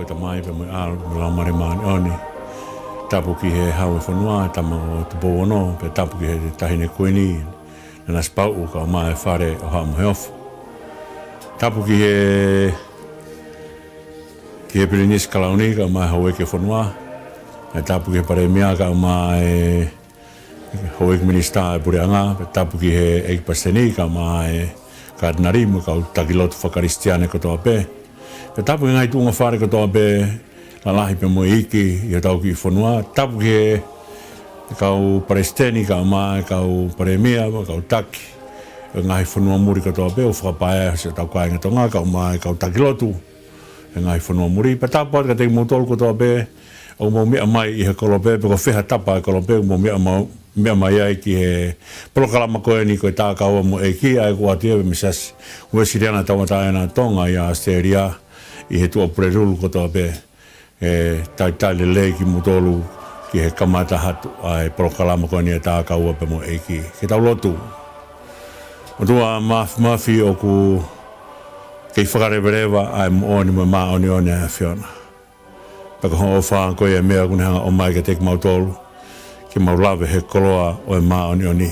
pe tamai pe mo al la marimani oni tapu ki he hau fonua tamo te bono pe tapu ki he tahine kuini na spau ka mai fare o ha mo heof tapu ki he pilinis kalauni ka mai hawe ke fonua na tapu ki pare mia ka mai hawe minista purianga pe tapu ki he ekpaseni ka mai kadnari mo ka takilot fa kristiane ko to pe pe tapu ngai tu ngafare ko to pe la lahi pe mo iki ia tau ki fonua tapu ki kau presteni ka mai kau premia kau taki ngai fonua muri ko to pe o fa pa se tau ka ngai ka mai kau takilotu ngai fonua muri pe tapu ka te motol ko to pe o mo mi mai i he kolope pe ko feha tapa kolope mo mi mai ai ki he proklama ko ni ko ta ka mo eki ai ko atia me sas o siriana tawata na tonga ia Australia i he tu prerul ko to pe tai le ki motolu ki he kamata hatu ai proklama ko ni ta ka o pe mo eki ke tau lotu o tua mafi o ku ke whakare bereva ai mo oni mo ma oni a Fiona paka ho fa ko e mea kuna hanga o mai ke tek mautolu ki mau lave he koloa o e maa oni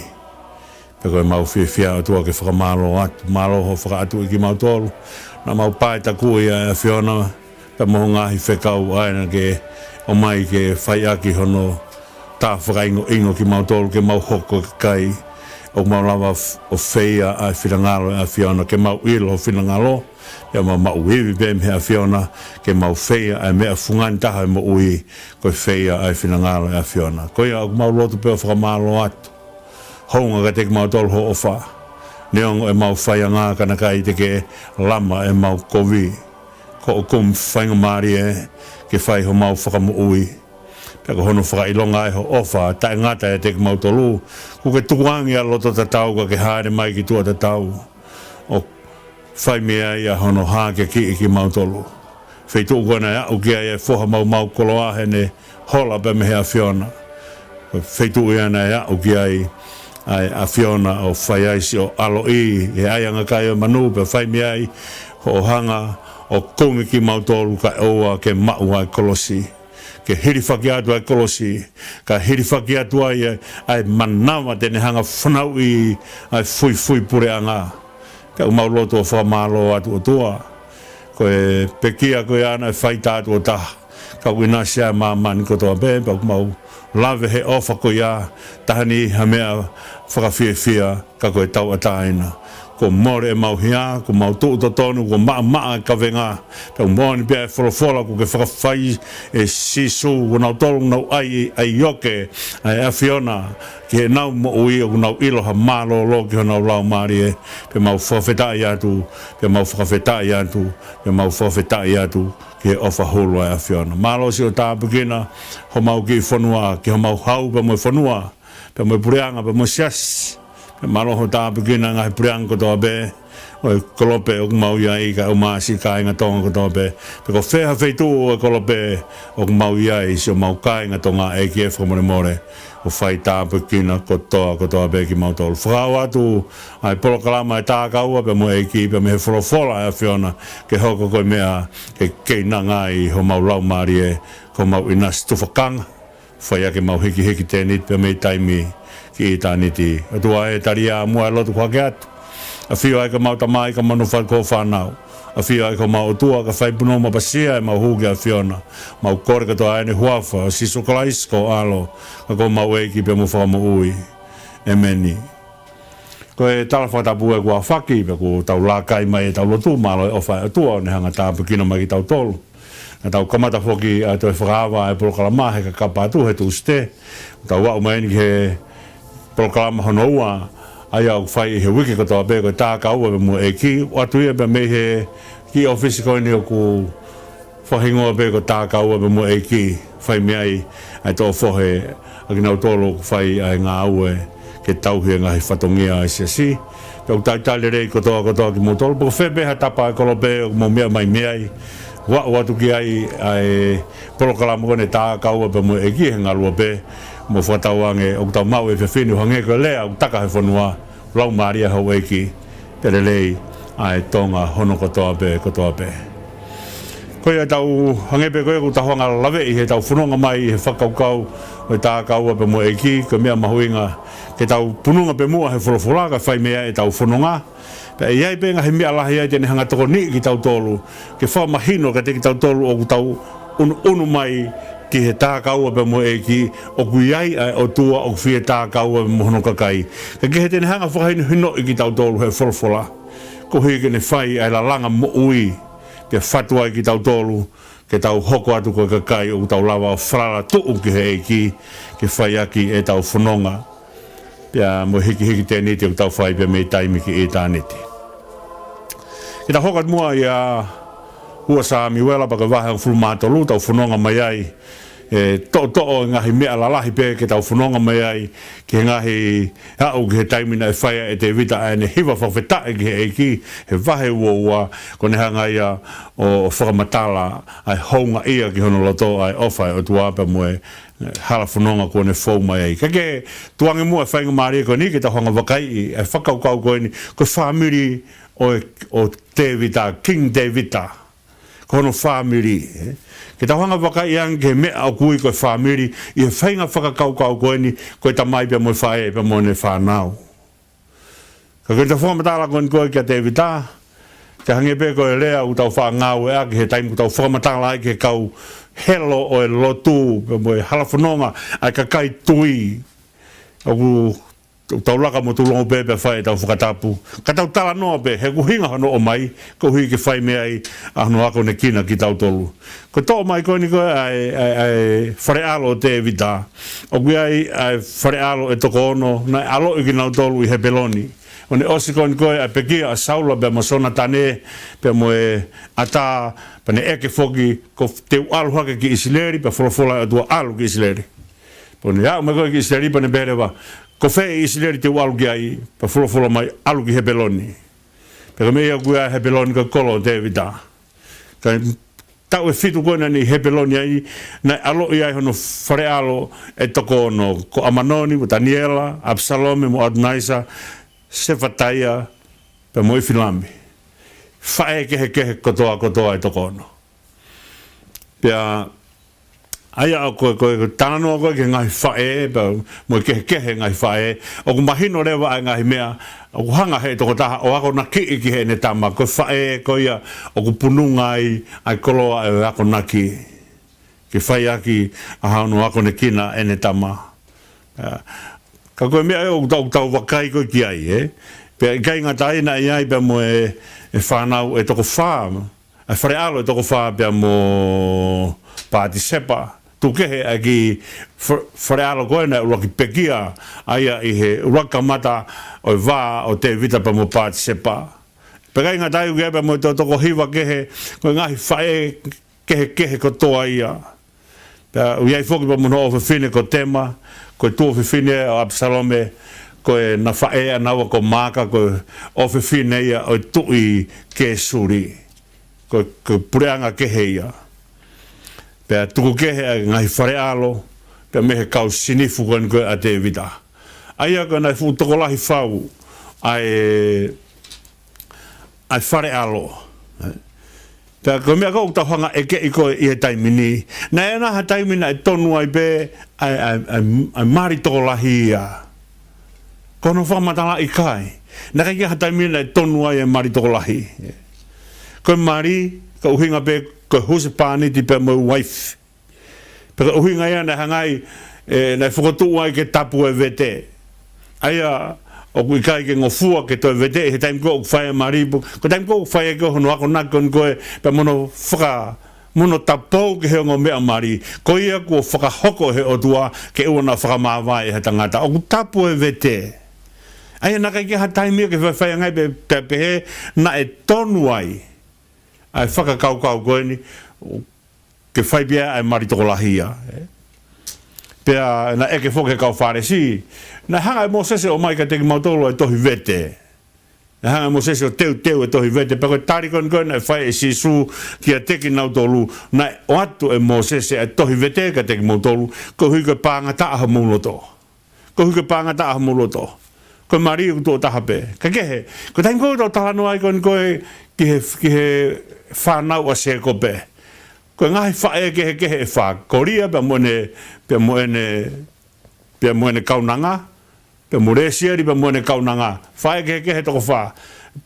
paka e mau fia o tua ke whakamalo atu malo ho whakaatu ki mautolu na mau pae taku ia e Fiona pe moho ngahi whekau aina ke o mai ke whai aki hono tā whakaingo ingo ki mautolu ke mau hoko ke kai o mau lava o wheia a whirangalo a Fiona ke mau ilo o whirangalo ia mau uiwi pe me a Fiona ke mau wheia a mea fungan taha mo ui ko wheia a whirangalo a Fiona ko ia mau lotu pe o whakamalo atu hounga ka teke mau tolu ho ofa neongo e mau whaia ngā kana kai teke lama e mau kovi ko o kum whainga maari ke whai ho mau whakamo ui peka hono whakailonga e ho ofa tae ngata e teke mau tolu ku ke tukuangi a loto tatau ka ke haere mai ki tua tatau o whai mea ia hono hake ki mau tolu whai tuu kona e au kia e whoha mau koloa hene hola pe me hea Fiona whai tuu iana e au kia ai a Fiona o whai aisi o alo i e aianga kai o manu pe whai mea i ho hanga o kongi ki mau tolu ka oa ke mau ai kolosi ke hirifaki atu ai kolosi ka hirifaki atu ai manawa tene hanga whanau i ai fui pure anga ka umau loto o whamalo atu o tua ko e pekia ko e ana e whaita atu o taha ka wina sia mani ko toa pe pa umau lave he ofa ko ia tahani ha mea whakawhiawhia ka ko e tau ataina ko more e mau hia, ko mau tuu tonu, ko maa ka venga. Tau moni pia e wholofola, ko ke whakawhai e sisu, ko nau tolu nau ai yoke, ai a Fiona, ki he nau mo ui, ko nau iloha malo lo ki ho nau lau maari e, pe mau whawhetai atu, pe mau whakawhetai atu, pe mau whawhetai atu, ki he ofa hulu ai a Fiona. Malo si o tāpukina, ho mau ki whanua, ki ho mau hau pe mo whanua, pe mo pureanga, pe mo sias, malo ho tāpukina ngai pureanga ko toa be o kolope o mau ia i ka o maasi ka inga tonga ko toa be pe ko wheha wheitu o kolope o mau ia i si o mau ka inga tonga e ki e whamore o whai tāpukina ko toa be ki mau tolu whakau atu ai polokalama e tākaua pe mo e ki pe me he wholofola e Fiona ke hoko koe mea ke keina ngai ho mau lau maari e ko mau ina stufakanga whai ake mau hiki tenit pe me taimi ki taniti atua e taria mua lotu kwa atu a fio ai ka mau tamai ka manu fai ko whanau a fio ai ka mau tua ka whai puno mapasia e mau huge a Fiona mau kore ka toa ene huafa si sokalaisko alo ka ko mau eiki pe mu whamo ui e meni ko e talawhatapu e kua whaki pe ku tau lakai mai e tau lotu malo e ofai atua ne hanga tāpu kino mai ki tau tolu na tau kamata whoki a toi whakawa e proklama he ka kapatu he tu ste tau wau mai ni he proklama hono ua ai au whai he wiki ko toa pe ko tā ka ua mo e ki watu ia pe me he ki ofisi ko ni o ku whahingoa pe ko tā ka ua pe mo e ki whai me ai tō whohe a ki nau tōlo whai ai ngā ue ke tauhi ngahi whatongia ai si pe au taitale rei ko toa ki mo tōlo po whepe ha tapa e kolope o mo mea mai mea ai watu ki ai proklama ko ne tā ka ua pe mo e ki he ngalua pe mo whatawange o tau mau e whiwhinu hange ko lea o taka he whanua lau maria hau eiki tere lei ai tonga hono kotoa pe ko ia tau hangepe ko ko tahonga lave I he tau funonga mai he whakaukau o tā kaua pe mo eki ko mea mahuinga ke tau pununga pe mua he wholofola ka whai mea e tau funonga pe iai pe nga he mea lahi ai tene hanga toko ni ki tau tolu ke wha mahino ka te ki tau tolu o ku tau unu mai ki he tā kaua pe mo eki o ku iai ai o tua o whie tā kaua pe mo hono kakai ke he tene hanga whakaino hino I ki tau tolu he wholofola ko hui ke ne whai ai la langa mo ui ke fatua ki tau tolu ke tau hoko atu ko kakai o tau lawa o frara tuu ki he eki ke whai aki e tau whanonga pia mo hiki tēneti o tau whai pia mei taimi ki e tāneti ke tau hokat mua ia hua sa miwela paka wahe o fulmatolu tau whanonga mai ai to'o ngahi mea lalahi pe ke tau whanonga mai ai ke ngahi hau ki he taimina e whaia e te vita ane hiwa whawhetae ki he eki he wahe ua kone hanga ia o whakamatala ai hounga ia ki hono loto ai ofai o tuapa moe hala whanonga kone whau mai ai kake tuange mua whainga maria ko ni ke tau hanga wakai e whakaukau koe ni ko whamiri o te vita King David kono family ke tawanga waka iang ke mea o kui koe family I he whainga whakakaukau koe ni koe tamai pia moe whae pia moe ne whanau ka koe ta whamatala koe kia te vita ke hange pe koe lea u tau whangau ea ke he taimu tau whamatala ai ke kau helo o e lotu pia moe halafononga ai ka kai tui o ku tau laka mo tulongo pepe whae tau whakatapu. Ka tau tala noa pe, he kuhinga hono o mai, ko hui ke whae mea I ahno ako ne kina ki tau tolu. Ko tō mai koe ni koe ai whare alo te vita. O kui ai whare alo e toko ono, nai alo I ki nau tolu I he peloni. O ne osi koe ni koe ai pekia a saula pe ma sona tane, pe mo e ata, pe ne eke foki, ko te alu hake ki isileri, pe wholofola e tua alu ki isileri. Po ne au me koe ki isileri, pe ne berewa, ko fe isileri te walu ki ai pa fulo mai alu ki he peloni pe ka mea kuia he peloni ka kolo te vita ka tau e fitu koina ni he peloni ai na alo I ai hono whare alo e toko ono ko Amanoni mo Daniela Absalome mo Adnaisa Sefataia pe mo I Filami whae kehe kotoa e toko ono pia Aia o koe tānoa koe ke ngai whae, mo kehe ngai whae, o ku mahino rewa ai ngai mea, o ku hanga he toko taha, o ako na ki ki he ne tama, koe whae koe ia, o ku pununga ai koloa e ako na ki, ke whae aki a hauno ako ne kina e ne tama. Ka koe mea e o tau wakai koe ki ai, Pea I kai ngata ina I ai pia mo e whanau e toko wha, e whare alo e toko wha pia mo Pāti Sepa, tu kehe a ki whare alo koe na ura ki pekia aia I he urakamata o wā o te vita pa mo Pāti Sepa. Pekai ngā taiu kepe mo te toko hiwa kehe, koe ngahi whae kehe kotoa ia. Pea uiai whoki pa mono o whiwhine ko tema, koe tō whiwhine o Absalome, koe na whae anawa ko maka, koe o whiwhine ia o tui ke suri, koe pureanga kehe ia. Pea tuku kehe ngai whare alo, pea mehe kau sinifu koe a te vita. Aia koe nai fu toko lahi whau ai whare alo. Pea koe mea kou tauhanga eke I koe I he taimini. Na e naha taimina e tonu ai pe ai mari toko lahi ia. Kono whamatala I kai. Na kai ha taimina e tonu ai mari toko lahi. Koe mari, ka uhinga pe ko huse pani ti pe mo wife pero uhinga ia na hangai na fokotu ai ke tapu e vete aia o ku kai ke ngofua ke to vete he time go fire maribu ko time go fire go no ako na kon ko pe mono fra mono tapo ke he ngo me mari ko ia ko faka hoko he o tua ke ona fra ma vai he tangata o tapu e vete aia na kai ke ha time ke fire ngai pe na e tonu ai whakakau koe ni ke whai pia ai mari toko lahia. Pea na eke whoke kau whare si, na hanga mo sese o mai ka teki mautolo e tohi vete. Na hanga mo sese o teu e tohi vete, pa koe tari koe na whai e si su ki a teki nautolu, na o atu e mo sese e tohi vete ka teki mautolu, ko hui koe pānga taaha muloto. Ko hui koe pānga taaha muloto. Koe mari u tō tahape. Ka kehe, ko taim koe tō tahano ai koe ki he whanau a se kope. ko ngai whae ke he wha Korea pe moene kaunanga pe Malaysia pe moene kaunanga whae ke he toko wha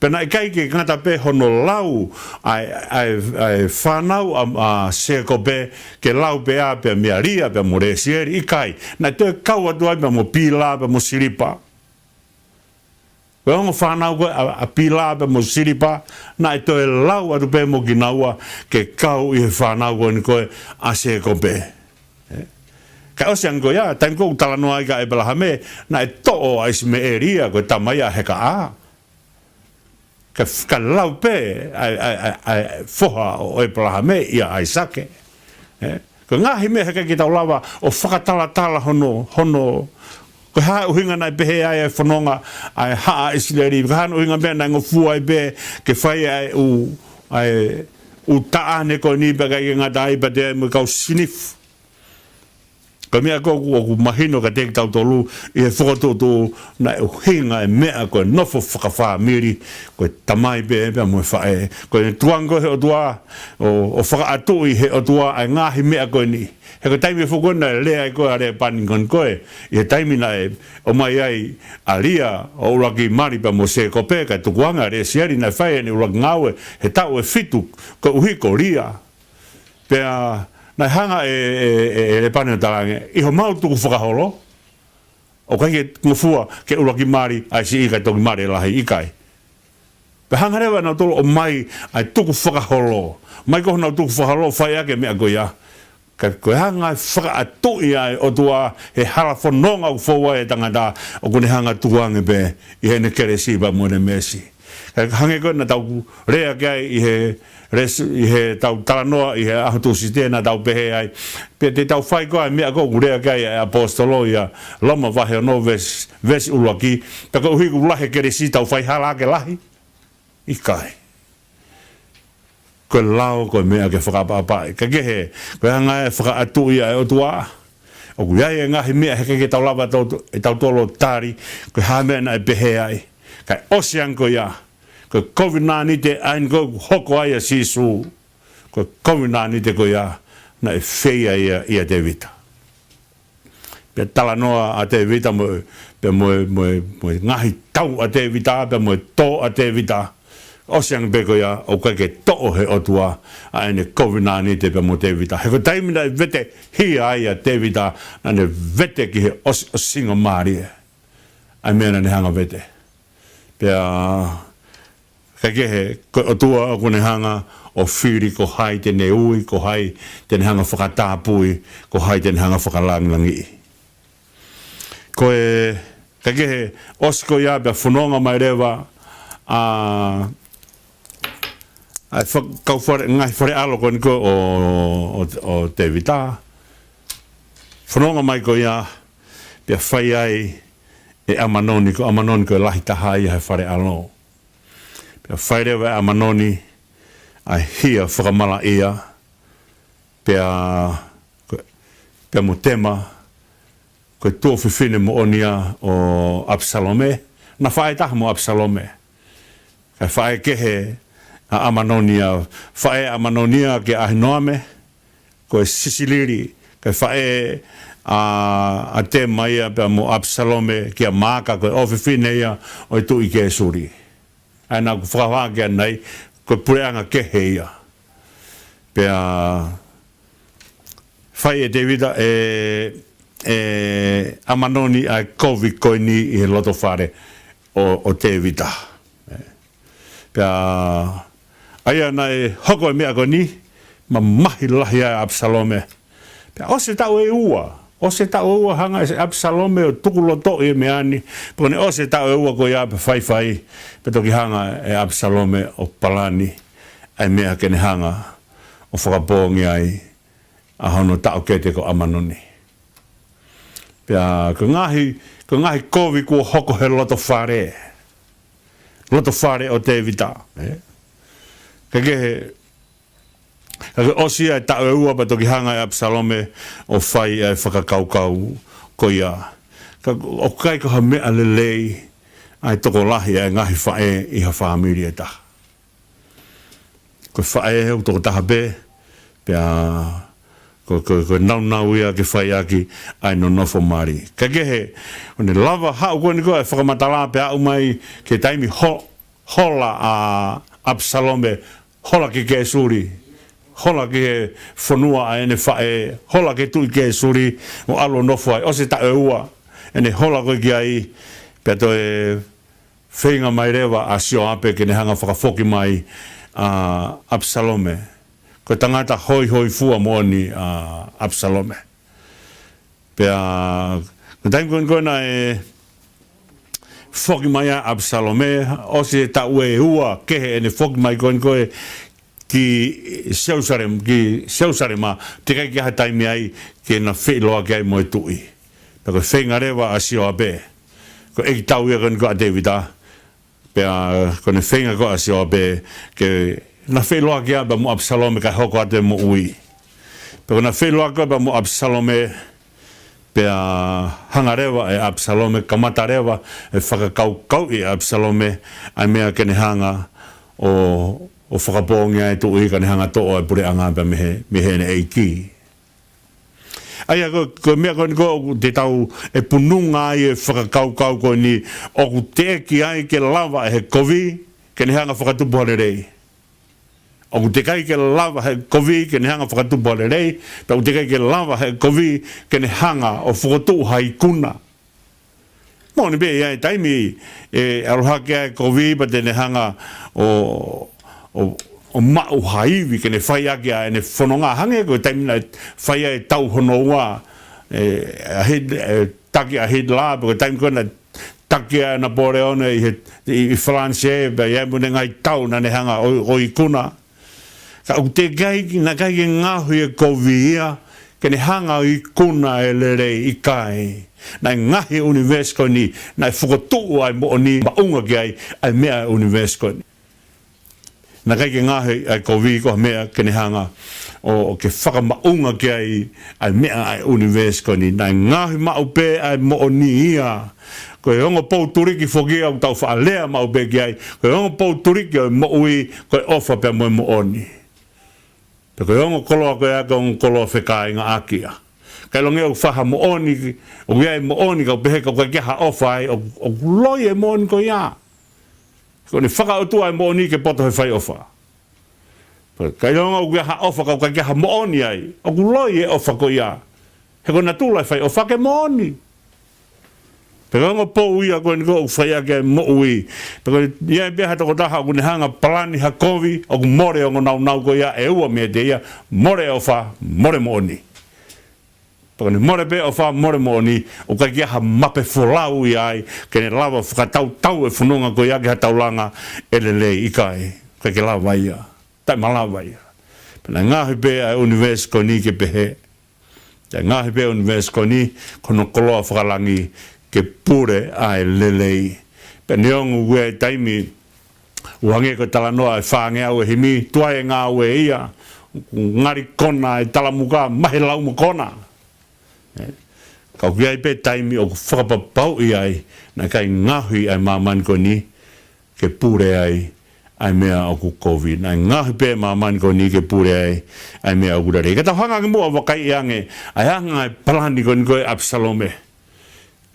pena i kai ke ngata pe hono lau ai whanau a seko pe ke lau pe a pe mearia pe Malaysia i kai na te kau atua pe mo pila pe mo siripa ko ngo whanau ko a pila pe mo siripa na te lau atu pe mo ginaua ke kau i whanau ko ni ko a seko pe ka osiang ko ya tan ko talanoa i ka e balahame na e to'o a isme eria ko tamaya heka a ka lau pe ai foha o e plahame ia ai sake ko ngahi me heka ki tau lava o whakatala hono ko ha uhinga nai pehe ai whanonga ai haa isileri ko ha uhinga mea nai ngofua ai be ke whai ai u taane ko ni bega i ngata ai pate mo kau sinif ko mea ko mahino ka teki tau tolu i he whakatoto na e hinga e mea ko e nofo whakawha miri ko e tamai pe mo e whae ko e tuango he o tua o whakaatu i he o tua ai ngahi mea ko ni he ko taimi whakona e lea i koe a rea paningon koe i he taimi na e o mai ai a lia o uraki mari pa mo se ko pe ka tukuanga rea siari na whae ni uraki ngawe he tau e fitu ko uhi ko ria pea na hanga e pane talange i ho mau tuku whakaholo o kai ke ngofua ke uraki mari ai si i kai toki mari lahi i kai pe hanga rewa na tolo o mai ai tuku whakaholo mai koho na tuku whakaholo whai ake mea koia ka koe hanga whakaatu i ai o tua he hala whanonga u whaua e tangata o kone hanga tuange pe i he ne kere sipa mwene mesi ka hange koe na tau rea kai i he tau talanoa i he ahutusi tēnā tau pehe ai pe te tau whai koe mea ko kurea kai apostolo ia lama wahe no ves ulaki ta ko uhiku lahe kere si tau whai hala ake lahi i kai ko lao ko mea ke whakapapai ka kehe ko hanga e whakaatu ia e o tua o kuiai e ngahi mea heke ke tau lava e tau tolo tari ko hamea na e pehe ai kai osiang ko ia ko COVID-19 te ain ko hoko ai a sisu ko COVID-19 te ko ia na e feia ia te vita pe talanoa a te vita mo ngahi tau a te vita pe mo to a te vita o siang pe ko ia o ka ke to he o tua a ene COVID-19 te pe mo te vita he ko taimi na vete hi ai a te vita na ne vete ki he o singa mari ai mena ne hanga vete pe ka kehe o tua o kone hanga o whiri ko hai tene ui, ko hai tene hanga whakatāpui, ko hai tene hanga whakalanglangi. Ko e, ka kehe osko ia pia whanonga mai rewa kau ngai whare alo kone ko o te vita. Whanonga mai ko ia pia whai ai e amanoni ko e lahi taha ia he whare alo. Pea whairewa a manoni a hia whakamala ia pea mo tema koe tōwhiwhine mo onia o Absalome na whae taha mo Absalome kai whae kehe a amanonia whae amanonia ke ahinoame koe sisiliri kai whae a tema ia pea mo Absalome ke a maka koe owhiwhine ia o i tu i ke suri ana ku whakawākia nei, ko pureanga keheia. Pea, whai e te vida amanoni a COVID koe ni i he loto whare o te vida. Pea, aia nei hoko e mea koe ni, ma mahi lahi a Absalome. Pea, o se tau e ua. O se tau ua hanga e Absalome o tukulo to e meani. Pone o se tau e ua ko ia pe whai. Pe toki hanga e Absalome o Palani. Ai mea kene hanga o whakapōngi ai a hono tau kete ko amanoni. Pea ko ngahi kovi kua hoko he loto whare. Loto whare o te vita. Ka kehe osia e tau e ua pa toki hanga e Absalome o whai e whakakaukau ko ia. O kai ko ha mea lelei ai toko lahi e ngahi whae i ha whaamiri e taha. Ko whae heu toko taha be, pea ko nau ia ke whai aki ai no nofo mari. Ka kehe, o ne lava hau koe ni koe whakamatala pe au mai ke taimi hola a Absalome, hola ke suri, hola ke whanua a ene whae, hola ke tui ke suri, o alo nofo ai, o se ta ua, ene hola koe ki ai, pe to e whenga mai rewa a sio ape ke ne hanga whakafoki mai a Absalome. Ko tangata hoi fua moani a Absalome. Pea, ko taim koe na e foki mai a Absalome, o se ta ue ua kehe ene foki mai koe ki Seusarema, te kai ki ha taimi ai ke na whiloa ki ai moe tui. Pea ko whenga rewa a sio ape. Ko eki tau ia koe a Davida. Pea, ko ne whenga koe a sio ape ke na wheloa kia ba mo Absalome ka hoko ate mo ui. Pero na wheloa kia ba mo Absalome pea hangarewa e Absalome, kamatarewa e whakakau i Absalome ai mea kene hanga o whakapongia e tui ka ne hanga toa e pure anga pa mehe ne eiki. Aia ko mea ko te tau e pununga ai e whakakau ko ni o ku te ki ai ke lava e he kovi ke ne hanga whakatupuhare rei. O te kai ke lava he kovi ke ne hanga whakatupu ale rei, pe o te kai ke lava he kovi ke ne hanga o whakatu hai kuna. Mo ne be ai taimi e aroha ke ai kovi pa te ne hanga o mau haiwi ke ne whai ake ai ne whanonga hange ko taimi na whai ai tau honoua taki a hid la, pe ko taimi kona taki ai na Boreone i Franse, pe iai mune ngai tau na ne hanga o i kuna. Ka o te kai na kai ngahu e kovia ke ne hanga i kuna e lerei i kai na ngahi universiko ni na whukotu ai mo ni maunga ki ai mea universiko ni na kai ngahi ai kovia ko mea ke ne hanga o ke whakamaunga ki ai mea ai universiko ni na ngahi maupe ai mo ni ia ko e ongo pou turiki whoki au tau whaalea maupe ki ai ko e ongo pou turiki o mo ui ko e ofa pe mo oni. Peko yongo koloa koe aka on koloa whekai ngā akia. Kai longe o whaha mo oni, o iai mo oni ka pehe ka koe keha ofa ai, o loi e mo oni ko ia. Ko ni whaka o tua e mo oni ke poto he whai ofa. Kai longe o keha ofa ka koe keha mo oni ai, o loi e ofa ko ia. He ko na tūlai whai ofa ke mo oni. Peko ngo po ui a koe niko o whai ake mo ui. Peko ia e beha toko taha o kune hanga palani ha kovi o ku more o nau ko ia e ua mea te ia more o wha, more mo oni. Peko ni more pe o wha, more mo oni o kai kia ha mape wholau i ai ke ne lawa whakatau e whununga ko ia ke ha taulanga e lelei i kai. Kai ke lawa ia, tai malawa ia. Pena ngahi pe a universiko ni ke pehe. Tai ngahi pe a universiko ni kono koloa whakalangi ke pure ai lelei. Pe neongu ue taimi uhange ko talanoa e whaange au e himi, tuai e ngā ue ia, ngari kona e talamuka, mahe lau mo kona. Kau ki ai pe taimi o whakapapau i ai, na kai ngahui ai mamani ko ni, ke pure ai mea o ku COVID. Na ngahui pe mamani ko ni ke pure ai mea o kurare. Kata hanga ki mua wakai iange, ai hanga ai palani ko ni koe Absalome.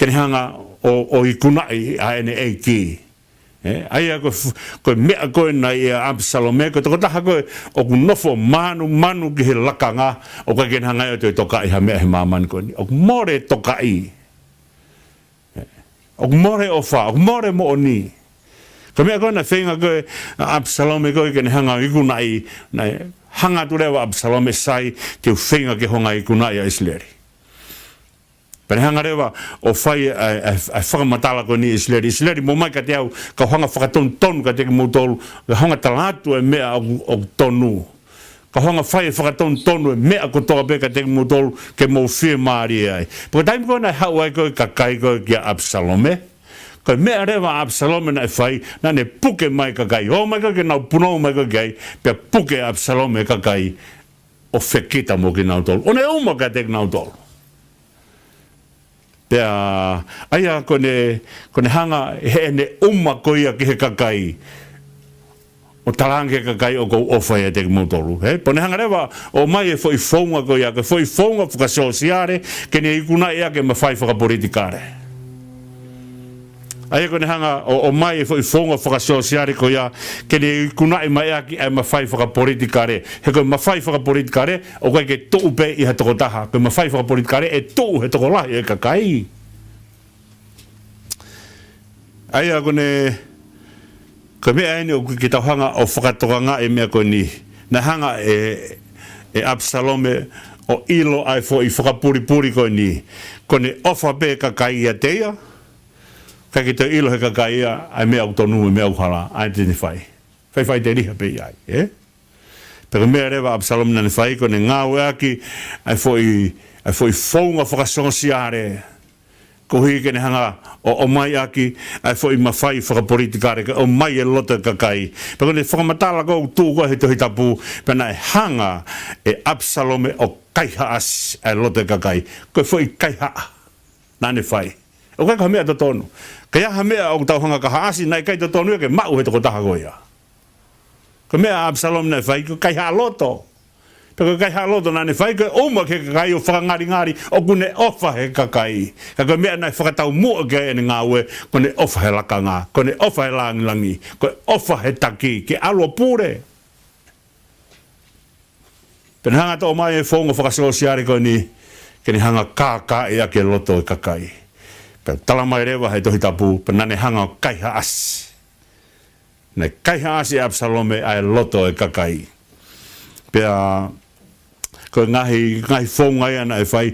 Kene hanga o i kunai a ene eiki. Aia koe mea koe na i Absalome, koe toko taha koe o ku nofo manu ki he lakanga, o koe kene hanga e toi toka i ha mea he mamani koe ni. O ku more toka i. O ku more o wha, o ku more mo o ni. Koe mea koe na whenga koe Absalome koe kene hanga i kunai, na hanga tu rewa Absalome sai te whenga ke honga i kunai a Isleri. Pene hanga rewa o whai ai whakamatala ko ni Isleri. Isleri mo mai ka te au ka hanga whakatonu ka te ki motolu. Ka hanga talatu e mea o tonu. Ka hanga whai e whakatonu e mea ko toa pe ka te ki motolu ke mo whie maari ai. Paka taimi koe nai hau ai koe ka kai koe ki Absalome. Koe mea rewa Absalome nai whai na ne puke mai ka kai. O mai ka ke nau punou mai ka kai. Pea puke Absalome ka kai o whekita mo ki nau tolu. O ne uma ka te ki nau tolu. Pea, aia kone hanga he ne uma koia ki he kakai. o talange ka kai o ko ofa e te motoru he pone hanga rewa o mai e foi fonga ko ia ke foi fonga fuka sociale ke ne ikuna ia ke mafai fuka politikare ai ko ne hanga o mai e foi fonga fuka sociale ko ia ke ne ikuna mai ia ke mafai fuka politikare he ko mafai fuka politikare o ko ke to pe i ha to taha ko mafai fuka politikare e to he to la e ka kai ai ko ne ka mea ene o ki tau hanga o whakatoanga e mea koe ni. Na hanga e Absalome o ilo ai fo i whakapuri koe ni. Kone ofa pe ka kai a teia. Ka ki te ilo he ka kai a ai mea utonu e mea uhala. Ai te ni whai. Whai te riha pe ai. Pero mea rewa Absalome na ni whai kone ngā ueaki ai fo i whaunga whakasonsiare. Ko hui ke ne hanga o mai aki ai foi mawhai whakapolitikare o mai e lota kakai. Pako ne whakamatala ko tū ko he tohi tapu pena e hanga e Absalome o kaiha as ai lota kakai. Ko foi kaiha nane whai. O kai ka mea to tonu. Kaya ha mea o tau hanga ka haasi nai kai to tonu ke mau he toko taha goia. Ko mea Absalome nai whai ko kaiha loto. Peko kai haloto nane whai koe oma ke kakai o whakangari o kune ofa he kakai. Ka koe mea nai whakatau mua ke ene ngā ue kone ofa he lakanga, kone ofa he langilangi, koe ofa he taki, ke alo pure. Pena hanga to mai e whonga whakasosiare koe ni, ke ni hanga kāka e ake loto e kakai. Pena tala mai rewa he tohi tapu, pena nane hanga o kaiha asi. Nei kaiha asi e Absalome ai loto e kakai. Pea ko ngahi whonga ia na e whai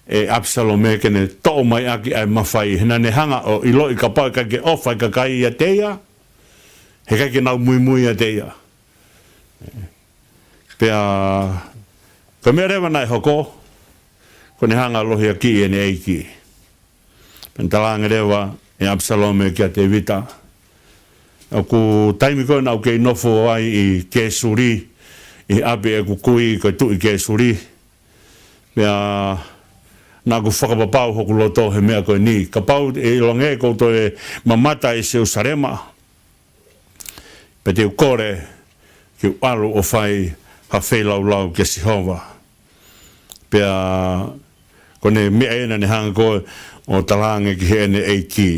e Absalome ke ne tō mai aki ai mawhai. Hena ne hanga o ilo i ka pau ka ke ofa i ka kai ia teia. He kai ke nau mui ia teia. Pea ko mea rewa nai hoko. Ko ne hanga lohi a ki e ne eiki. Pentalanga rewa e Absalome kia te vita. Au ku taimi koe nau ke nofo ai i ke suri. I abe e kukui ko tu i ke suri. Mea nā ku whakapapau hoku loto he mea koe ni. Ka pau e longe koutou e mamata e seu sarema. Pe te ukore ki alu o whai ha whailau ke Sihova. Pea kone mea ena ne hanga koe o talange ki he ene eiki.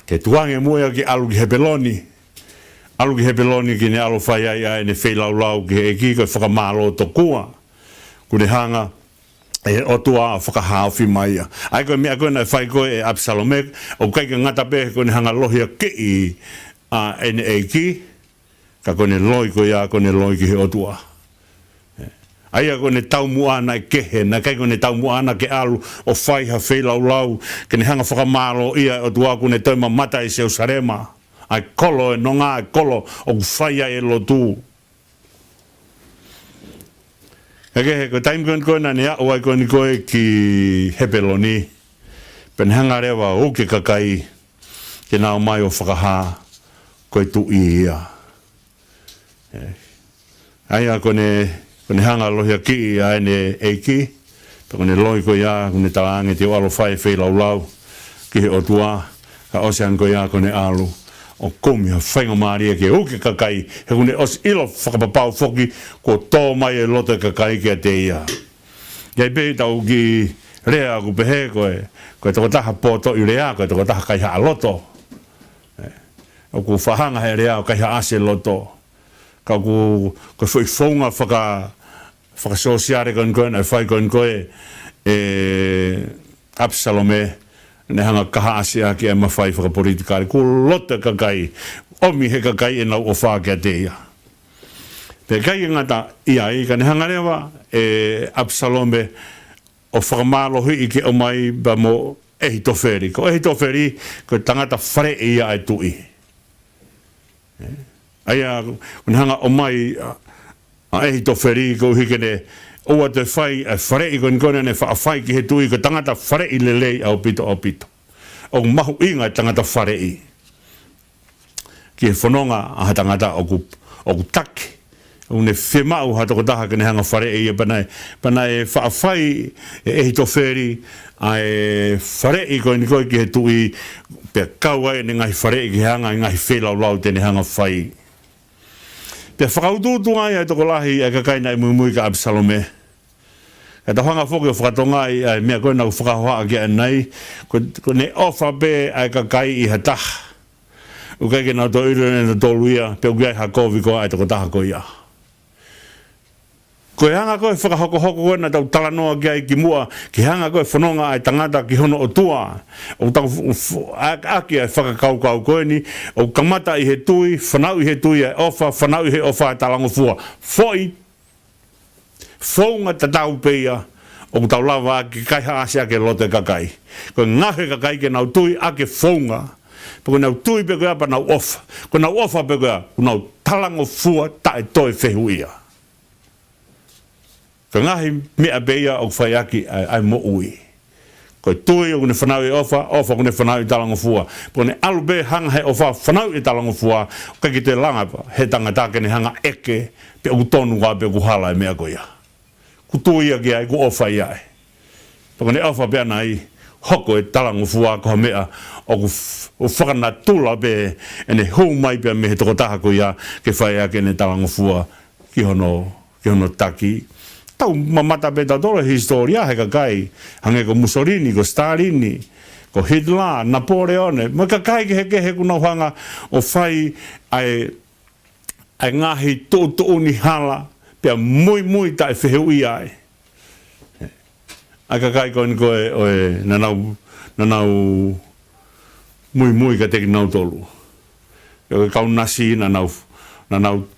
Ke tuange muia ki alu ki Hebeloni. Alu ki Hebeloni ki ne alo whai ai ne whailau ki he ki koe whakamalo to kua. Kune hanga e otua whakahawhi mai ia. Ai koe mea koe na whai koe e Absalome o kai ka ngata pe koe ne hanga lohia ki i ene eiki. Ka koe ne loi koe ia koe ne loi ki he otua. Ai a koe ne tau muana e kehe, na kai koe ne tau muana ke alu o whai ha whailau ke ne hanga whakamalo ia otua koe ne toima mata i seu sarema. Ai kolo e nonga ai kolo o whaia e lotu. Eke ko taim koe na ni au ai koe ni koe ki Hebeloni. Pen hanga rewa o ke kakai ke nao mai o whakaha koe tu i ia. Ai a koe ne hanga lohia ki i a ene eiki. Pa koe ne loi koe ia, koe ne talange te o alo whai whailau ki he o tua. Ka osean koe ia koe ne alu. O komi ha whainga maria ke uke kakai, he kune os ilo whakapapau whoki, ko tō mai e loto kakai kia te ia. Iai pe tau ki rea ku pehe koe toko taha poto i rea, koe toko taha kaiha a loto. O ku whahanga he rea o kaiha ase loto. Ka ku whai whaunga whakasosiare koe na whai koe Absalome, ne hanga kaha asia ki e mawhai whakapolitikare. Ko lota kakai, omi he kakai e nau o whaa kia te ia. Pe kai ngata ia i ka ne hanga rewa e Absalome o whakamalohi i ke o mai ba mo ehi toferi. Ko ehi toferi, ko tangata whare ia e tui. Aia, ne hanga o mai a ehi toferi, ko hikene oa te whai a whare i kone ne whai ki he tui ko tangata whare i lelei au pito. O mahu inga tangata whare i. Ki he whanonga a tangata o ku taki. O ne whemau ha toko taha kene hanga whare i pana e whai e ehi to wheri a e whare i koe ki he tui pe kaua e ne ngahi whare i ki hanga i ngahi whelau tene hanga whai. Pe whakaututu ai toko lahi e kakai nai mui ka Absalome. E ta hanga whoki o whakatonga ai mea koe nau whakahoa ki anai. Ko ne ofa pe ai kakai I hataha. Ukai ke nau to iru ne to luia pe ukai hakovi ko ai toko taha ko ia. Ko hanga koe whakahoko koe na tau talanoa ki ai ki mua, ki hanga koe whanonga ai tangata ki hono o tua. O tau aki ai whakakaukau koe ni, o kamata I he tui, whanau I he tui ai ofa, whanau I he ofa ai talango fua. Foi, whaunga ta tau peia, o tau lava aki kai haasi ake lote kakai. Ko ngahe kakai ke nau tui ake whaunga. Pako nau tui pe koe apa nau ofa. Ko nau ofa pe koe, nau talango fua tae toi whehu ia. Ka ngahi mea beia o whaiaki ai mo ui. Ko tui o kune whanau I ofa, ofa kune whanau I talango fua. Po ne alu be hanga he ofa whanau I talango fua, ka ki te langa he tangata kene hanga eke, pe o tonu wa pe o hala e mea koia. Ku tui aki ai, ku ofa I ai. Po ne ofa pe anai, hoko e talango fua koha mea, o whakana tula pe, ene hou mai pe me he toko taha koia, ke whaiaki ne talango fua, ki hono taki. Tau mamata pe tau tole historia he kakai. Hange ko Mussolini, ko Stalini, ko Hitler, Napoleone. Ma kakai ke he kuna hanga o whai ai ngahi tō uni hala pia mui tae wheheu I ai. Ai kakai ko ni koe oe nanau mui ka teki nau tolu. Kau nasi nanau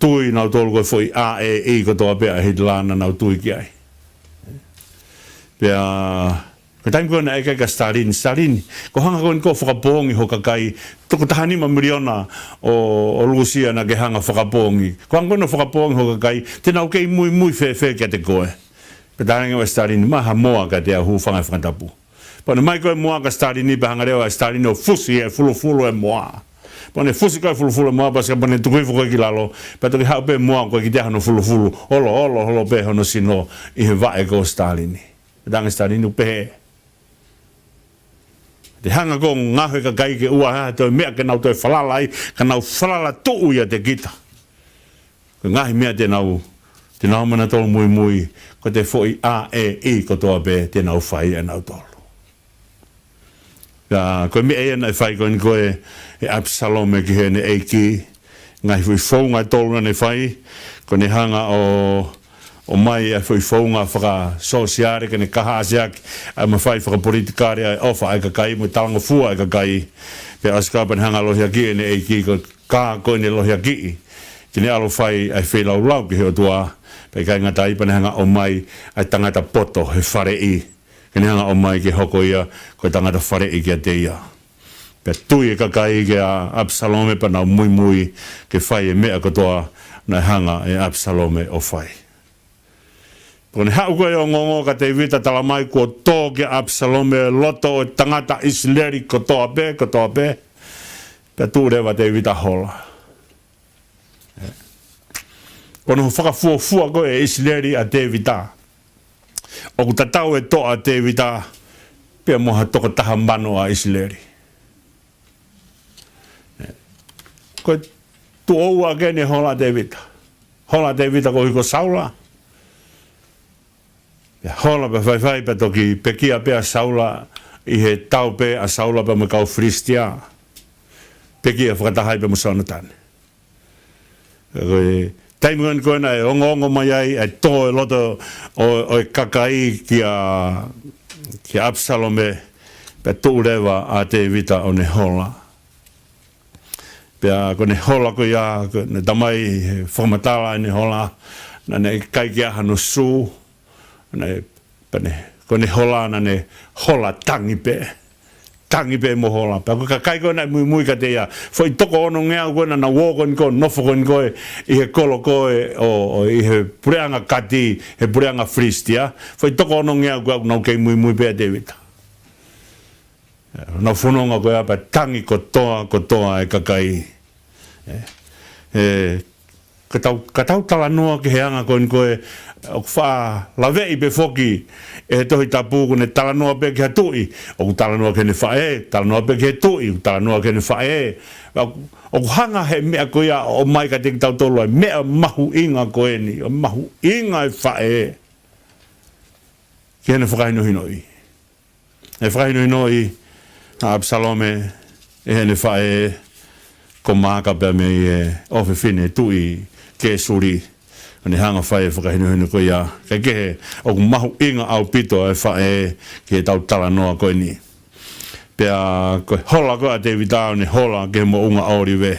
tui nau tolu koe foi AEI ko toa pea Hitler nanau tui ki ai. Pea, ko taim koe na eka ka Stalin, ko hanga koe ko whakapongi ho kakai, toko tahani ma miliona o Lucia na ke hanga whakapongi. Ko hanga koe na whakapongi ho kakai, tēnau kei mui whewhe kia te koe. Pe tahangi wa Stalin, maha moa ka te ahu whangai whakatapu. Pane mai koe moa ka Stalin ni pahanga reo a Stalin o fusi e fulu e moa. Pane fusi koe fulu moa paska pane tukui koe ki lalo, pa toki hau pe moa koe ki te hano fulu, holo pe hono sino I he vae ko Stalin. Pe tahangi Stalin upehe. Te hanga ko ngahe ka kai ke ua hae toi mea ke nau toi whalalai, ka nau whalala tuu ia te kita. Ko ngahe mea te nau mana tolu mui, ko te foi AEI ko toa pe te nau whai e nau tolu. Koe mea ea nei whai koe ni koe e Absalome ki he ne eiki, ngahi fui whaunga tolu na ne whai, ko ne hanga o mai e fui whaunga whaka sosiare ke ne kaha asiaki, ai ma whai whaka politikari ai ofa ai kakai, mo talanga fua ai kakai, pe askapa ne hanga lohia ki e ne eiki, ko ka koe ne lohia ki, ki ne alo whai ai whelau lau ki he o tua, pe kai ngata ipa ne hanga o mai ai tangata poto he whare I, ke ne hanga o mai ke hoko ia, koe tangata whare I ki a te ia. Pe tui e kakai ke a Absalome pa nau mui ke whai e mea katoa na hanga e Absalome o whai. Pone hau koe o ngongo ka te vita talamai kua tō ke Absalome loto o tangata Isleri katoa pe, pe tū rewa te vita hola. Kono whakafuafua koe e Isleri a te vita. O ku tatau e toa te vita, pia moha toko taha mano a Isleri. Koe tu oua kene hola te vita. Hola te vita ko hiko Saula. Hola pe whai pe toki pekia pe a Saula I he tau pe a Saula pe me kau Fristia. Pekia whakatahai pe mo saunatane. Koe taimungan koe na e ongo mai ai e tō e loto o e kakai ki a Absalome pe tūrewa a te vita o ne hola. Pea ko ne hola ko ia, ne tamai whamatala ne hola, na ne kai kia hano su, ko ne hola na ne hola tangi pe mo hola. Pea ko ka kai ko na mui ka te ia, foi toko ono ngea koe na wōkon ko, nofo kon koe, I he kolo koe, o I he pureanga kati, he pureanga Fristia, foi toko ono ngea koe nau kei mui pe a te vita. Nau whanonga koe apa tangi ko toa e kakai. ka tau tala noa ke heanga koe o wha lawe i be foki e he tohi tapu kone tala noa pe ke hatui o tala noa ke ne whae tala noa pe ke he tui o tala noa ke ne whae o hanga he mea koe a o mai ka teki tau tolo mea mahu inga koe ni o mahu inga e whae ki hene whakaino hinoi e whakaino hinoi a Absalome e hene whae ko maka pe me e ofe fine tui ke suri ane hanga whae whakahino hino koe ia kai kehe o mahu inga au pito e whae ke tau tala noa koe ni pea koe hola koe a David Tau ne hola ke mo unga aoriwe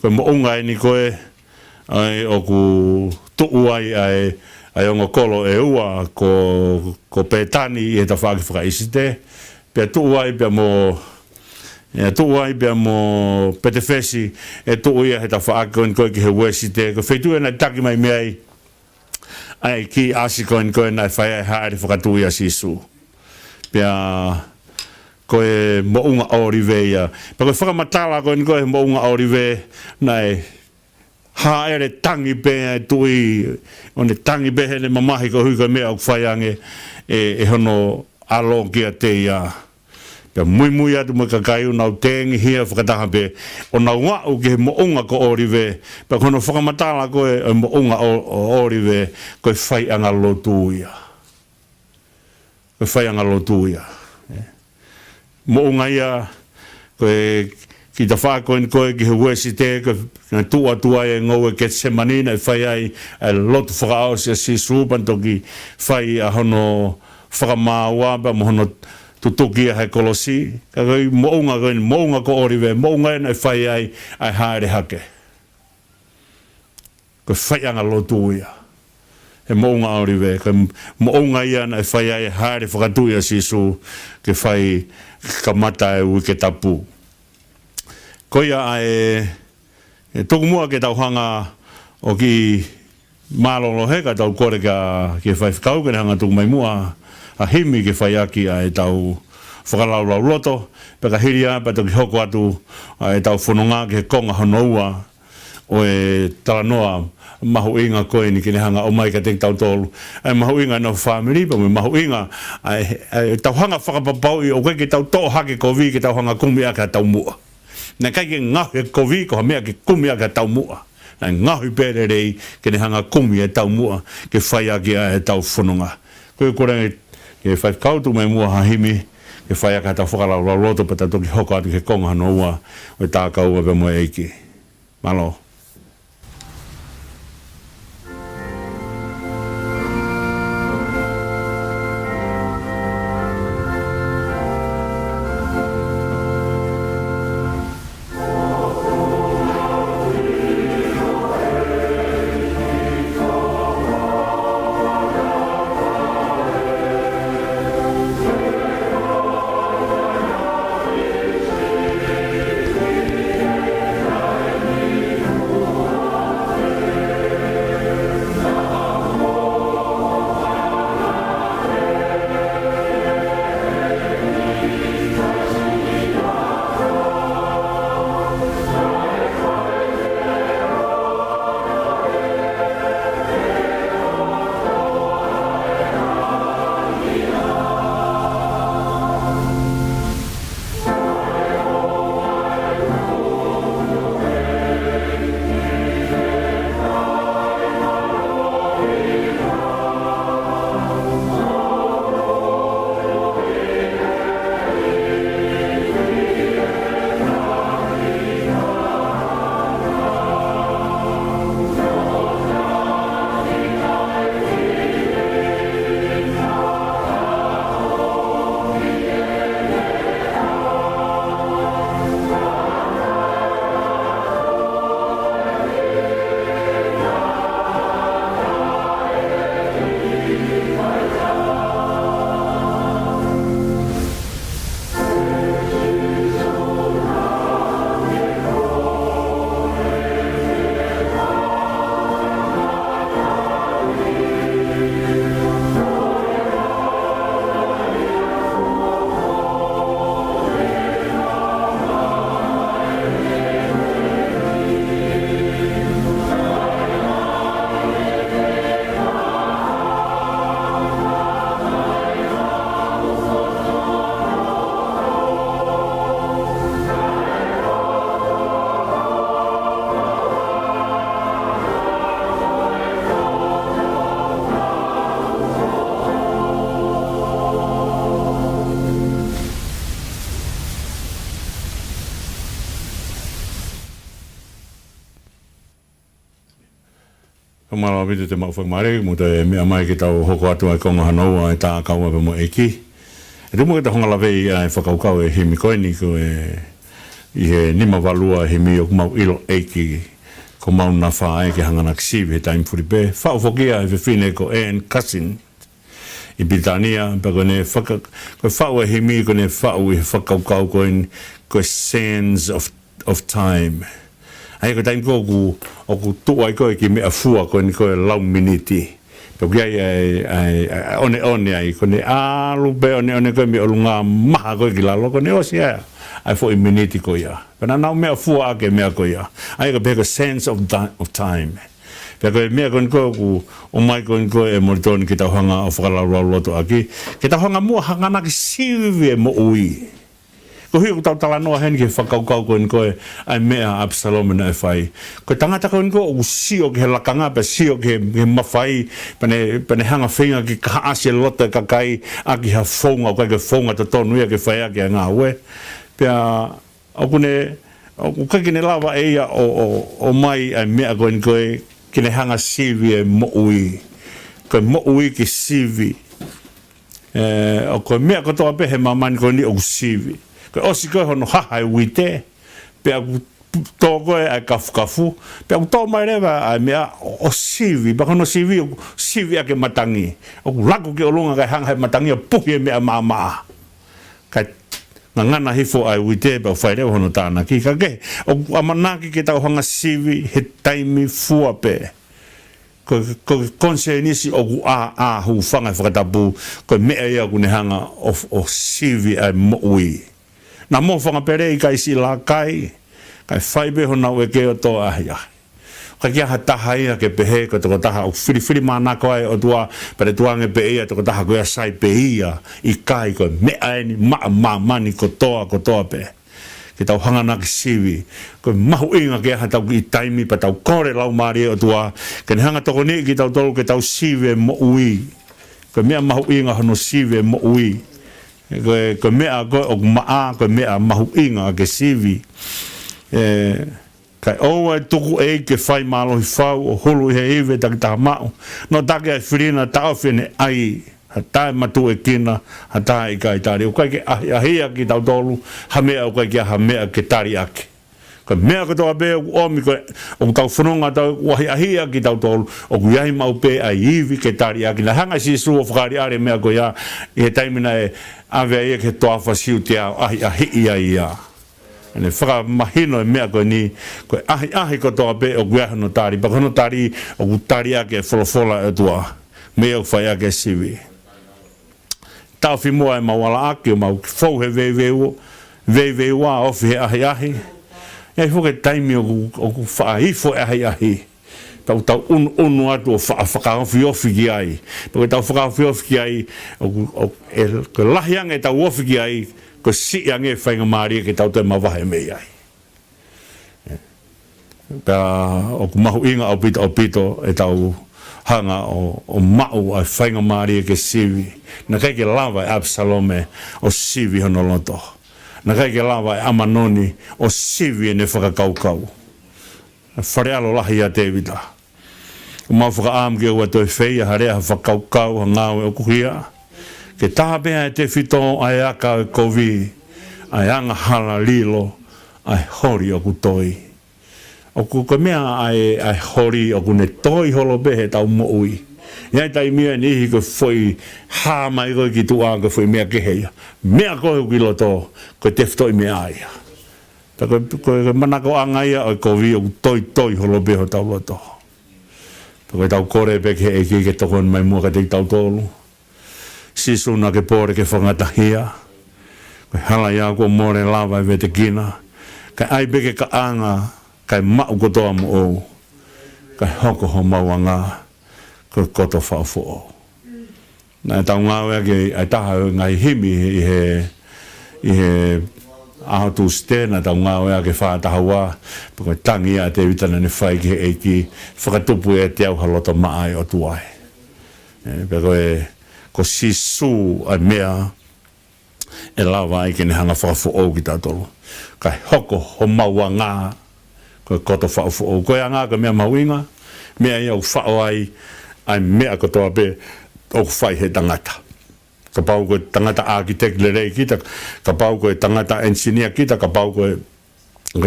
koe mo unga e ni koe ai o ku tuu ai ai ongo kolo e ua ko petani e ta whaki whakaisite pea tuu ai pea mo e tu ai be mo petefesi e tu ia he ta fa kon ko ke wesi te ko fetu na taki mai mai ai ki asi kon ko na fa ha de fa tu ia sisu pia ko e mo unga oriveia pa ko fa matala kon ko mo unga orive nai ha ere tangi be tu i on tangi be he mamahi ko hu ko me au fa yange e hono alo ki te ia ya muy atu mo kakai una tengi hia whakataha pe o na ua o ke mo onga ko orive pa kono whakamatala ko e mo onga o orive ko e whai anga lotu ia ko e whai anga lotu ia mo onga ia ko e ki ta whako in koe ki he wesi te ko tua e ngau e ke semanina e whai ai e lotu whakao si supan toki whai a hono whakamaua pa mo hono tutuki he kolosi ka mounga ko orive mounga na fai ai haere hake ko fai anga lotuia he mounga orive ko mounga ia na fai ai haere whakatuia sisu ke fai kamata e wike tapu ko ia e toku mua ke tau hanga o ki malolo he ka tau kore ka ke fai whakau ke hanga tuku mai mua a himi ke whai aki a e tau whakalau loto, peka hiria, pa toki hoko atu a e tau whanonga ke konga honoua o e tala noa mahu inga koe ni kene hanga o mai ka teki tau tolu. E mahu inga no whamiri, pa me mahu inga e tau hanga whakapapau i o koe ke tau toa hake kovi ke tau hanga kumi aka tau mua. Nā kai ke ngahu e kovi ko ha mea ke kumi aka tau mua. Nā ngahu pere rei kene hanga kumi e tau mua ke whai aki a e tau whanonga. Koe kore ke whai kautu mai mua hahimi, ke whai aka tau whakalau loto pa toki hoko atu ke konga hano ua o tā kaua pe mua eiki. Malo. mala vitu te mau whakmare, mo te mea mai ki tau hoko atu ai konga hanau ai tā kaunga pe mo eki. E tumu ki ta honga lawei ai whakaukau e himi koini ko i he nima walua he mi o kumau ilo eki ko mau na wha ai ki hangana kisiwi he taimi puri pe. Whao whokia he whiwhine ko Anne Cousin i Britania, pa ko ne whao e himi ko ne whao i whakaukau ko Sands of Time. Ai ko taimi ko ku tuai ko ki mea fua ko ni ko lau miniti. Pa kia ai one ai ko ne alu pe one ko mi olunga maha ko ki lalo ko ne osi ai fo i miniti ko ia. Pana nau mea fua ake mea ko ia. Ai ko peko sense of time. Peko mea ko ku o mai ko e moritoni ki tau hanga o whakalau loto aki. Ki tau hanga mua hangana ki siwe mo ui. Ko hui ko tau tala noa hen ki whakaukau ko ai mea Absalom na e whai. Ko tangata ko o sio ki he lakanga pe sio ki he mawhai pane hanga whinga ki kaasi e lota kakai a ki ha whonga o kai ke whonga to tonu ia ki whai a ki a ngā ue. Pea o kai kine lawa e ia o mai ai mea ko kine hanga sivi e mo ui. Ko mo ui ki sivi. O ko mea ko toa pe he mamani ko ni o sivi. Ko osi ko hono haha e wite pe to ko e kafu pe to mai leva ai mea o sivi ba kono sivi ake matangi o lago ke olunga ka hanga matangi puhi mea mama ka ngana hifo ai wite ba faire hono tana ki ka ke o amanaki ke tau hanga sivi he taimi fua pe ko konsenisi o a hu fanga fakatabu ko mea ia ku ne hanga o sivi ai moui na mo whanga pere i kai si la kai whaibe ho nau e ke o tō ahia. Ka kia ha taha ia ke pehe ko toko taha o whiri mana koe o tua pere tuange pe ia toko taha koe sai pe ia i kai ko mea eni mani ko toa pe. Ke tau hangana ki siwi. Ko mahu inga ke ha tau ki taimi pa tau kore lau maari o tua. Ke ne hanga toko ni ki tau tolu ke tau siwi e mo ui. Ko mea mahu inga hono siwi e mo ui. Ko mea ko o maa ko mea mahu inga ke sivi kai o tuku e ke fai malo hi fau o hulu he iwe tak ta mau no take ai frina ta ofene ai hata matu e kina hata i kai tari o kai ke ahia ki tau tolu ha mea o kai ke ha mea ke tari ake ko mea ko toa be o mi ko o tau whanonga tau wahi ahia ki tau tolu o ku iahi mau pe ai iwi ke tari ake na hanga si su o whakari are mea ko ia i he taimina e ave ia ke toa whasiu te au ahi ia. Ane whaka mahino e mea koe ni, koe ahi ko toa pe o kueha no tari, pa kono tari o ku tari ake wholofola e tua, mea o whai ake siwi. Tau whi mua e mawala ake o mau fau he veiveua ofi he ahi. Ia whoke taimi o ku whaahifo e ahi. Tau unu atu o whakaofi ki ai. Pako tau whakaofi ki ai, ko lahiang e tau ofi ki ai, ko siang e whainga maari ke tau te mawahe mei ai. Pea o ku mahu inga o pito e tau hanga o mau ai whainga maari ke siwi. Na kai ke lava e Absalome o siwi hono loto. Na kai ke lava e Amanoni o siwi e ne whakakaukau. Wharealo lahi a Tevita. O mau whakaam ki ua toi whea harea whakaukau ha ngāwe o kuhia. Ke taha pēha e te whito ai aka e kovi, ai anga hala lilo, ai hori o kutoi. O ku mea ai hori o kune toi holo pehe tau mo ui. Iai tai mea nihi ko foi hāmai koe ki tua ko foi mea keheia. Mea koe ukilo tō, ko te whitoi mea aia. Koe manako angaia o kovi o toi holo peho tau loto. Koe tau kore peke e ke tokon mai mua ka te tau tolu. Sisu na ke pore ke whangatahia. Koe hala ia ko more lava e vete kina. Kai ai peke ka anga, kai mau kotoa mo o. Kai hoko ho mauanga, koe koto whaufu o. Nā tau ngāwea ke ai taha ngai himi i he aho tu stena tau ngāwea ke whātahua. Pako tangi a te vitana ne whai ke eiki whakatupu e te au halota maai o tuai. Pako ko sisu ai mea e lawa ai ke ne hanga whaafu o ki tātolu. Kai hoko ho maua ngā koe koto whaafu o. Koe a ngā ka mea mauinga, mea ia o whao ai mea katoa pe o whai he tangata. Ka pau koe tangata architect le rei kita, ka pau koe tangata engineer kita, ka pau koe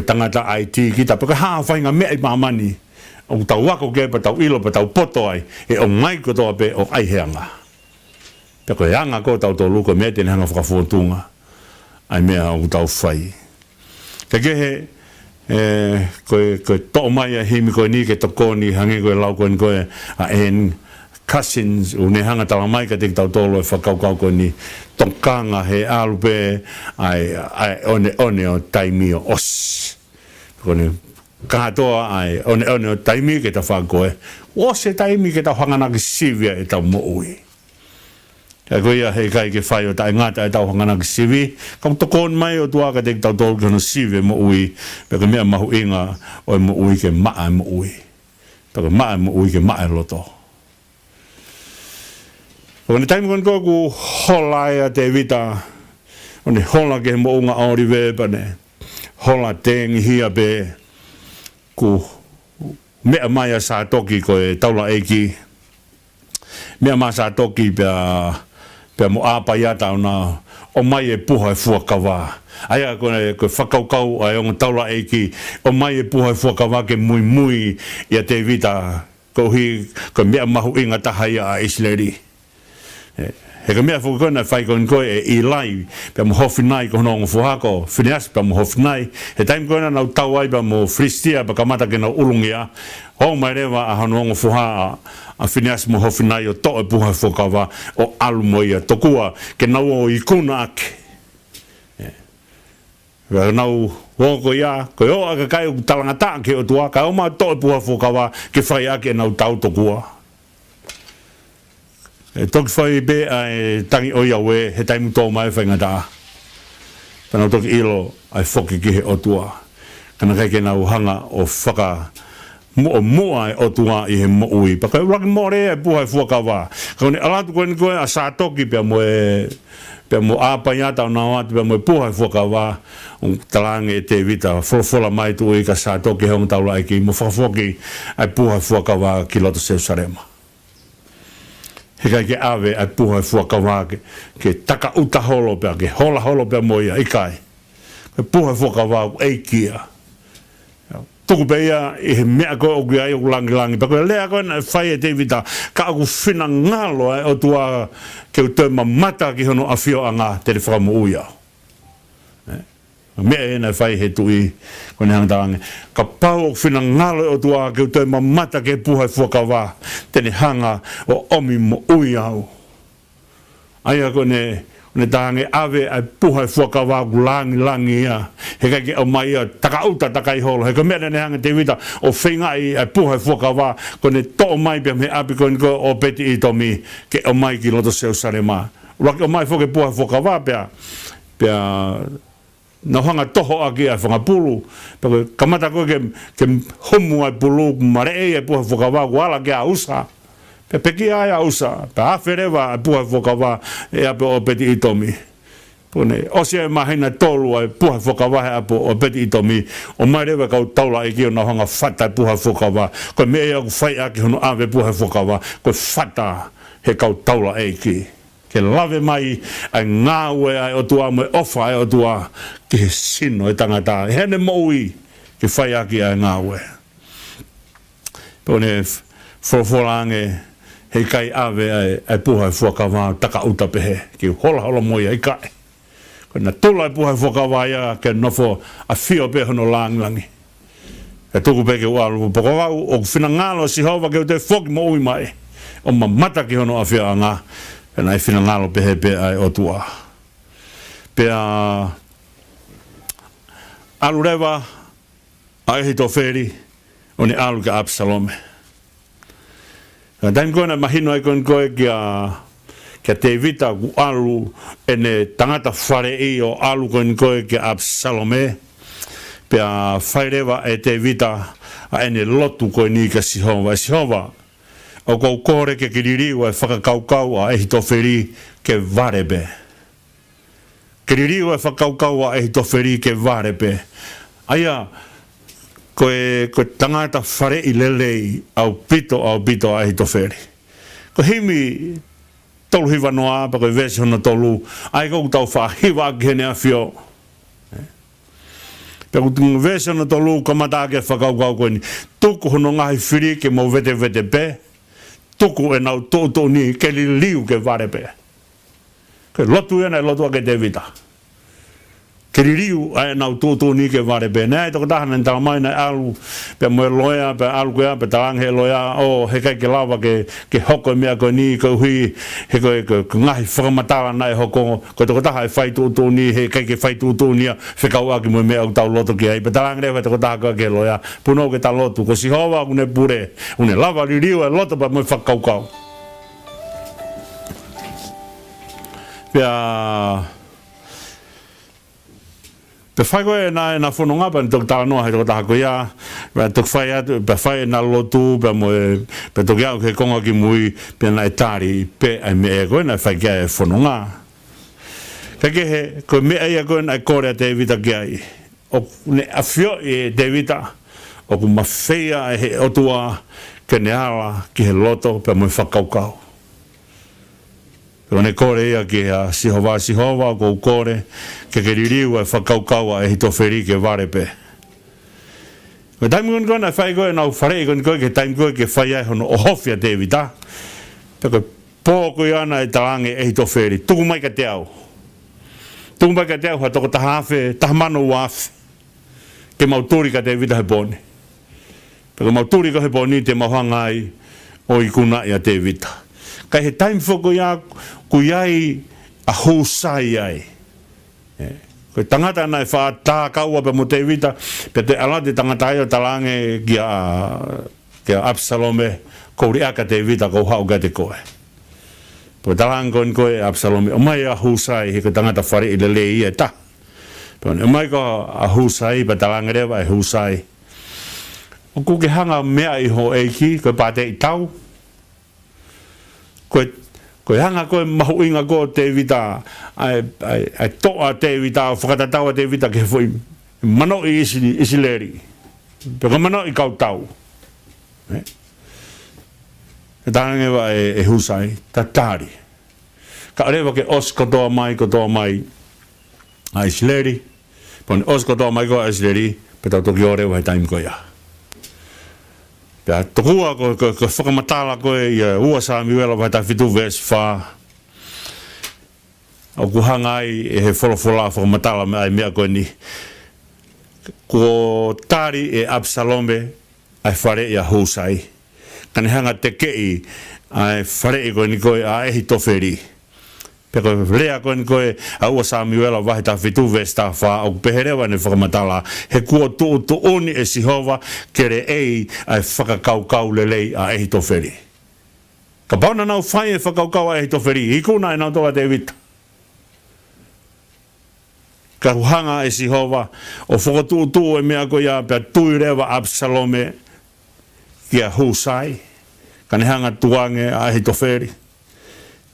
tangata IT kita, pa ka haa whainga mea i mamani, o tau wako ke pa tau ilo pa tau poto ai, e o mai katoa pe o ai heanga. Pe koe anga ko tau tō luko mea tene hanga whakafuatunga, ai mea o tau whai. Ka kehe, koe tō mai a himi koe ni ke tokoni hangi koe lau koe a en cousins o ne hanga tala mai ka te tau tōlo e whakaukau koe ni tokanga he alupe ai one o taimi o os. Kone kahatoa ai one o taimi ke ta whakoe. O se taimi ke ta whanganaki sivia e tau moui. Ka koe ia hei kai ke whai o tai ngata e tau hanganaki sivi. Ka tokon mai o tuaka te tau tōlo ke no sivi mo ui. Peka mea mahu inga o mo ui ke maa mo ui. Peka maa mo ui ke maa loto. O ne taimi kon ku hola ia te vita. O ne hola ke mo unga aori vepa ne. Hola tengi hia pe. Ku mea mai a sa toki ko e taula eiki. Mea mai sa toki pe mo apa ia tau na o mai e puha e fuakawa. Aia koe whakaukau ai onga taula eiki. O mai e puha e fuakawa ke mui ia te vita. Ko mea mahu inga taha ia a Isleri. He ka mea whakakona whai koe e i lai pe mo howhinai ko hononga fuhako whineas pe mo howhinai he taim koe nau tau ai pe mo fristia pa kamata ke nau ulungia hou mai rewa a hononga fuha a whineas mo howhinai o to e puha whakawa o alu moia tokua ke nau o i kuna ake nau woko ia koe o aka kai o talangata ke o tua kai o ma to e puha whakawa ke whai ake nau tau tokua e toki whai be ai tangi o iawe he taimu tō mai whaingata. Tana toki ilo ai whoki ki he otua. Kana kai ke nau hanga o whaka mua e otua i he moui. Paka uraki more e puha e fuakawa. Kaune alatu koe ni koe a sa toki pia mo apaiata o nao atu pia mo e puha e fuakawa. Talange e te vita. Fola mai tu i ka sa toki heong taula iki. Mo whakafoki ai puha e fuakawa ki loto Seusarema. He kai ke awe ai puha e fuakawa ke taka uta holo pia, ke hola holo pia moia, ikai. Ke puha e fuakawa ei kia. Tuku peia i he mea koe o kia i o langi. Pa koe lea koe na whai e te vita, ka aku whina ngalo o tua ke u tue mamata ki hono a whio anga te re whakamu uia. Mea e na whai he tui, koe ne hangtarange. Ka pau o whina ngalo o tua ke u tue mamata ke puha e fuakawa, tene hanga o omi mo ui au. Aia koe ne tahange ave ai puha e fuakawa ku langi ia. He kai ke au mai ia takauta takai holo. He koe mea ne hanga te vita o whingai ai puha e fuakawa, koe ne to mai pia me api koe niko o peti i tomi ke au mai ki loto Seusarema. Raki o mai fuke puha e fuakawa pia na hanga toho aki ai whangapulu. Pako kamata koe ke homu ai pulu marei ai puha whakawa kuala ke a usa. Pe peki ai a usa. Pe awherewa ai puha whakawa e ape o peti itomi. Pone osia e mahina tolu ai puha whakawa he ape o peti itomi. O mai rewa kau taula iki o na hanga whata ai puha whakawa. Koe mea ia ku whai aki hono awe puha whakawa. Koe whata he kau taula eiki. Ke lave mai ai ngāwe ai o tua mo ofa ai o tua ki he sino e tangata. Hene moui ke whai aki ai ngāwe. Pone whorwhorange hei kai awe ai puha e fuakawa taka uta pehe. Ki hola moia i kai. Kona tula e puha e fuakawa ia ke nofo a whio pehe no langi. E tuku peke ualu pokowau o whina ngalo si hova ke te whoki moui mai. O mamata ki hono a whia ngā. Pena e whina ngalo pehe pe ai o tua. Pea alu rewa ai hito wheri o ne alu ka Absalome. Taim koe na mahino ai koe kia te vita ku alu e ne tangata whare i o alu koe kia Absalome. Pea whairewa e te vita a ene lotu koe ni ka Sihova. Sihova o kou kore ke kiririu e whakakaukau a ehi towheri ke varebe. Kiririu e whakakaukau a ehi towheri ke varebe. Aia, ko tangata whare I lelei au pito a hito wheri. Ko himi tolu hiwa noa pa koe vesi hono tolu ai kou tau whahiwa ki hene a whio. Pe kutungu vesi hono tolu kamata ke whakaukau koe ni tuku hono ngahi whiri ke mau vete pe tuku e nau tō ni ke li liu ke ware pe. Ke lotu ena e lotu a ke te vita. Ke ririu ai nau tō ni ke ware pe. Nei toko tahana ni tala mai nei alu pe moe loea pe alu koea pe talang he loea o he kai ke lawa ke hoko e mea koe ni koe hui he koe ngahi whakamatala nai hoko koe toko taha e whai tō ni he kai ke whai tō ni a whikau aki moe mea au tau loto ki ai pe talang rewa toko taha koe ke loea puno ke ta lotu ko si hoa une pure une lava ririu e loto pa moe whakaukau. Pea pe whai koe na whanonga pa tok tala noa hei toko taha koe ia pe tok whai atu pe whai na lotu pe tok iau ke konga ki mui pe na e tari pe ai me e koe na whai kia e whanonga ka ke he koe mea ia koe na e kore a te vita kia I o ne a whio I te vita o ku mawhea e he otua ke ne ala ki he loto pe mui whakaukau.One kore ia ki a sihova ko kore ke ririu e whakaukaua e hito wheri ke ware pe. Ko taimi kon kona whai koe nau whare kon koe ke taimi koe ke whai ai hono o hofia te vita. Pe koe pōko I ana e talange e hito wheri. Tuku mai ka te au. Tuku mai ka te au ha toko tahawhe, tahamano wafi. Ke mauturi ka te vita he pōni. Pe koe mauturi ka he pōni te mauhangai o I kuna ia te vita. Kai he taimi whoko ia ku iai a hōsai ai. Koe tangata nai wha kaua pe mo te vita, pe te ala te tangata ai o talange ki a Absalome, kou reaka te vita kou hau ka te koe. Po talange koe Absalome, o mai a hōsai he ko tangata whare I le ia ta. O mai ko a hōsai, pe talange rewa e hōsai. O ku ke hanga mea I ho eiki, koe pāte I tau. Koe hanga koe mahuinga ko te vita ai toa te vita o whakatataua te vita ke fwoi mano I isi leri peko mano I kautau e tānge wa e husai ta tāri ka arewa ke os kotoa mai a isi leri pone os kotoa mai ko a isi leri pe tau toki orewa he taimi ko ia. Pea tokua ko whakamatala koe ia ua Samuela vai ta fitu verse 4. Au kuhangai e he wholofola whakamatala me ai mea koe ni. Ko tari e Absalome ai whare ia Husai. Kani hanga te kei ai whare I koe ni koe a ehi toferi. Pea koe rea koe ni koe a ua Samuela vai ta fitu verse ta wha au peherewa ni whakamatala. He kua tu oni e Sihova kere ei ai whakakaukau lelei a ehi toferi. Ka pauna nau whai e whakaukau a ehi toferi. Hikuna e nau toa te vita. Ka ruhanga e Sihova o whakatu e mea koe ia pea tui rewa Absalome ki a Husai. Ka ne hanga tuange a ehi toferi.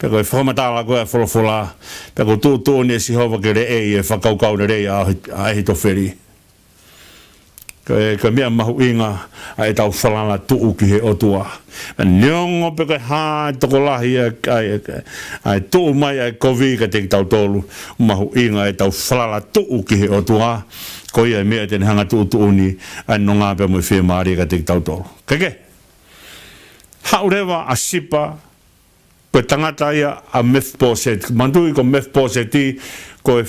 Pe koe whakamatala koe a wholofola, pe koe tū ni e Sihova ke re e whakaukau ne rei a ehi toferi. Koe mea mahu inga a e tau whalana tuu ki he otua. Niongo pe koe haa toko lahi a e tuu mai a e kovi ka te tau tolu. Mahu inga e tau whalana tuu ki he otua. Koe ia mea tene hanga tuu ni a nonga pe mo whi maari ka te tau tolu. Kake? Haurewa a sipa koe tangata ia a Mephiboset. Mandui ko Mephiboseti koe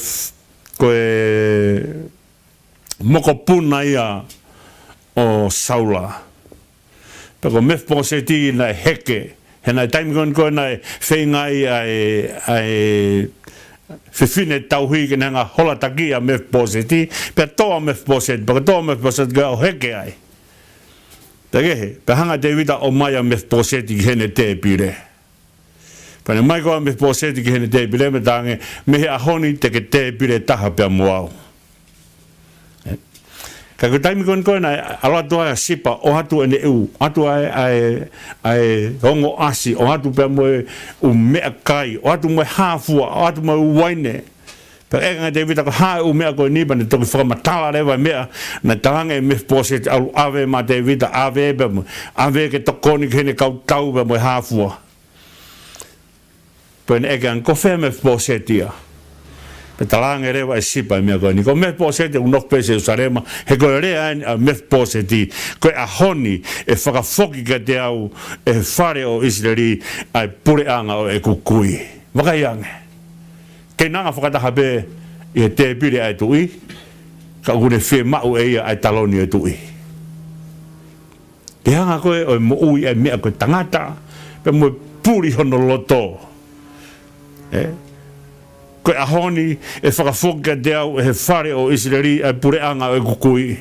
moko puna ia o Saula. Peko Mephiboseti na heke. Hena taimi koe na whengai ai whiwhine tauhi ke nga hola taki a Mephiboseti. Pea toa Mephiboset. Peko toa Mephiboset ka o heke ai. Takehe. Pe hanga te vita o mai a Mephiboseti ki hene te pire. Pane mai koa Mephiboseti ki hene te pire me tange mehe ahoni te ke te pire taha pia muau. Ka ko taimi koe na alatua a sipa o hatu ene eu. Hatu ai hongo asi o hatu pia moe u mea kai. O hatu moe hafua. O hatu moe uwaine. Pe e nga David ko ha u mea ko ni ban to ko matala le va mea na tanga me pose al ave ma David ave be ave ke to koni ke ne kau tau be mo hafua. Pe e nga ko fe me pose tia. Pe talanga re va sipa mea ko ni ko me pose te unok pese usarema he ko re a me pose ti ko a honi e whakafoki ka te au e whare o Israeli ai pure anga o e kukui. Wakaiange. Kei nanga whakataha be i te pire ai tui, ka une whi mau e ia ai taloni e tui. Te hanga koe o mo ui ai mea koe tangata, pe mo puri hono loto. Koe ahoni e whakafoka te au e he whare o Israeli ai pure anga o e kukui.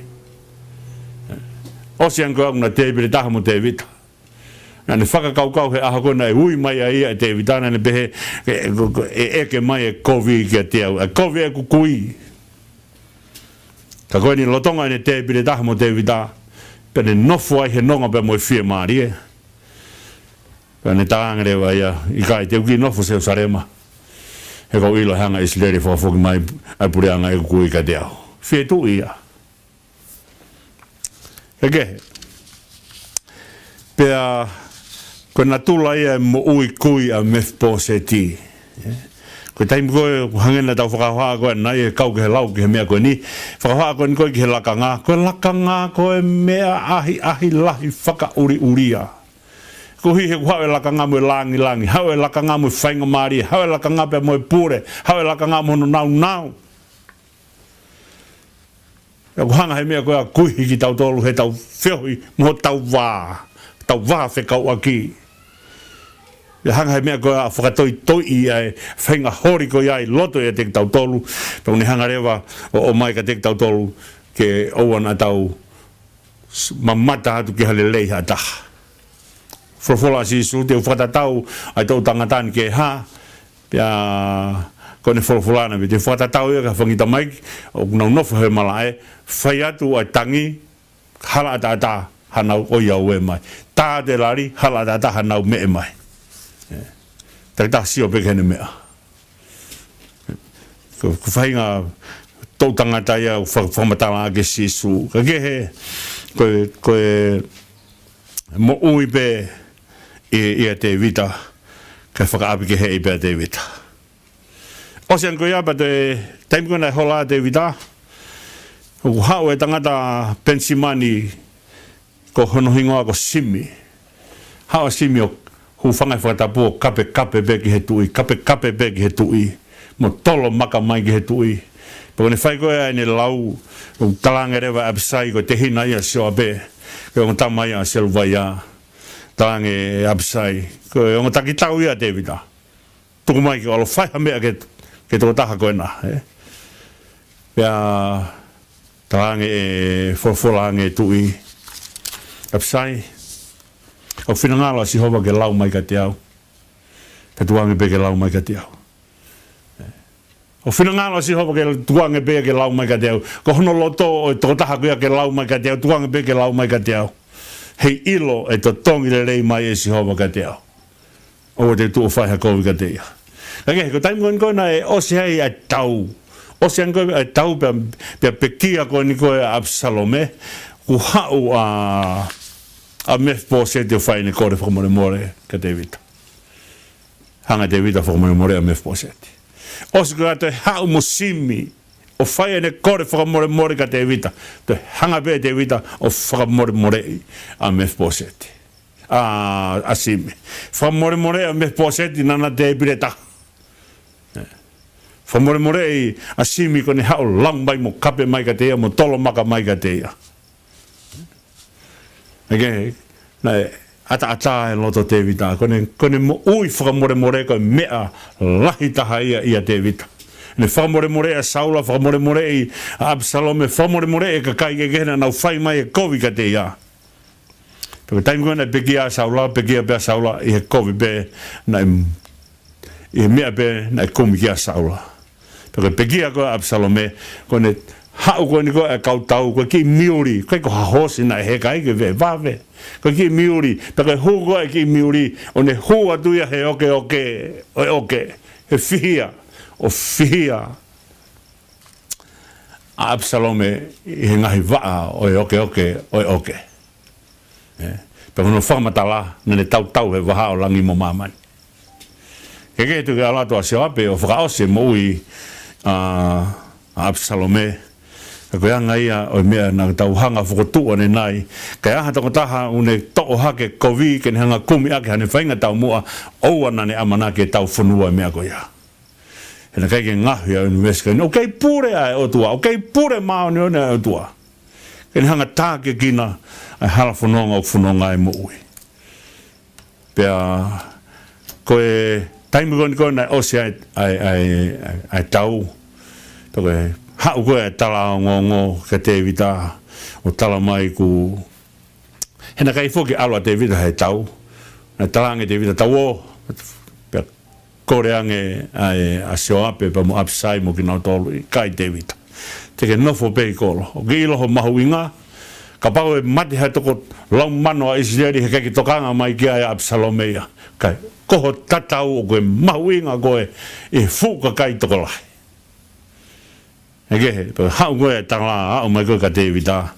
Osean koe una te pire taha mo te vita. Na ne whakakaukau he aha kona e ui mai a ia e te vitana ne pehe e eke mai e kovi ki a te au. E kovi e kukui. Ka koe ni lotonga ne te pire taha mo te vita. Pe ne nofu ai he nonga pe mo e whia maari e. Pe ne taanga rewa ia i kai te uki nofu se usarema. He kau ilo hanga Israeli whakafoki mai ai pureanga e kukui ka te au. Whia tu ia. Hekehe. Pea ko na tula ia mo ui kui a Mefiboseti. Ko taimi koe hangena tau whakahoa koe nai e kau ke he lau ke he mea koe ni. Whakahoa koe ni koe ki he lakanga. Koe lakanga koe mea ahi lahi whaka uri uria. Ko hi he hawe lakanga mo langi langi. Hawe lakanga mo whainga maari. Hawe lakanga pe mo pure. Hawe lakanga mo no nau nau. E ko hanga he mea koe a kuhi ki tau tolu he tau whiohi mo tau wā. Tau wā whekau aki. E hanga he mea koe a whakatoi toi ai whainga hori koe ai loto e te tau tolu. Pau ni hanga rewa o mai ka te tau tolu ke ouana tau mamata hatu ki hale lei hataha. Whawhola si su te whatatau ai tau tangatani ke ha. Pia kone whawholana me te whatatau e ka whangita mai o nau nofu he mala e. Whai atu ai tangi hala ata hanau o iau e mai. Tā te lari hala ata hanau me e mai. Tā sio pekene mea. Ko whainga tau tangata ia whamatala ake sisu. Ka kehe koe mo ui pe ia te vita. Ka whakaapi ke hei pe te vita. Osean koe apa te taimi kona hola te vita. Ko hao e tangata pensimani ko hono hingoa ko simi. Hao simi o hu whangai whakatapu kape beki he tui, kape beki he tui, mo tolo maka mai ki he tui. Pako ne whai koe ai ne lau, o talanga rewa abisai ko te hina ia sio abe, ko o tama ia sio vai a, talanga e abisai, ko o taki tau ia te vita. Tuku mai ki alo whai hamea ke toko taha koe na. Pea talanga e whawholange tui, abisai, o whinangalo si hova ke lau mai ka te au. Ka tuange pe ke lau mai ka te au. O whinangalo si hova ke tuange pe ke lau mai ka te au. Ko hono loto o toko taha kuia ke lau mai ka te au. Tuange pe ke lau mai ka te au. Hei ilo e to tongi le rei mai e si hova ka te au. O te tu o whaiha kovi ka te ia. Kake, ko taimi koe na e osi hei ai tau. Osi an koe ai tau pe pekia koe ni koe Absalome. Ku hau a Mefiboseti o whaine kore whakamore more ka te vita. Hanga te vita whakamore more a Mefiboseti. Osi koe te hau mo simi o whaine kore whakamore more ka te vita. Te hanga pe te vita o whakamore more a Mefiboseti. A simi. Whakamore more a Mefiboseti nana te pireta. Whakamore more a simi kone hau lambai mo kape mai ka te ia, mo tolo maka mai ka te ia. Okay, na ata e loto te vita. Kone mo ui whakamore ko mea lahi taha ia te vita. Ne whakamore a Saula, whakamore i Absalome, whakamore e ka kai ke kena nau whai mai e kovi ka te ia. Peko taimi koe na pekia Saula, pekia pea Saula i he kovi pe na i mea pe na i komi kia Saula. Peko pekia koe Absalome, kone hau koe ni koe e kautau, koe ki miuri, koe ko hahosi na he kai ke ve, vave. Koe ki miuri, pe koe hu koe ki miuri, o ne hu atuia he oke, he fihia, o fihia, Absalome he ngahi waa oke. Pe hono whakamatala nene tau he waha o langi mo mamani. Ke tu ke ala toa se ape o whakaose mo ui Absalome. Ko anga ia o mea na tauhanga whakotua ne nai. Kai aha takotaha une to'o hake kovi ke hanga kumi ake hane whainga tau mua ouana ne amana ke tau whanua mea ko ia. Hena kai ke ngahi a universika. O kei pure ai o tua. O kei pure mao ni one ai o tua. Ke hanga tāke kina ai hala whanonga o whanonga ai mo ui. Pea koe taimikoni koe nai ose ai tau. Pea koe hau koe tala o ngongo ka te vita o tala mai ku hena kai foki alwa te vita hei tau na talange te vita tau o pe koreange a seo ape pa mo apsai mo ki nau tolu i kai te vita te ke nofo pei kolo o ki iloho mahu inga ka pau e mati hei toko lau mano a Israeli he keki tokanga mai ki ai Absalomeia kai koho tatau o koe mahu inga koe e fuka kai toko lai Ege, pero hau koe tala au mai koe ka te vita.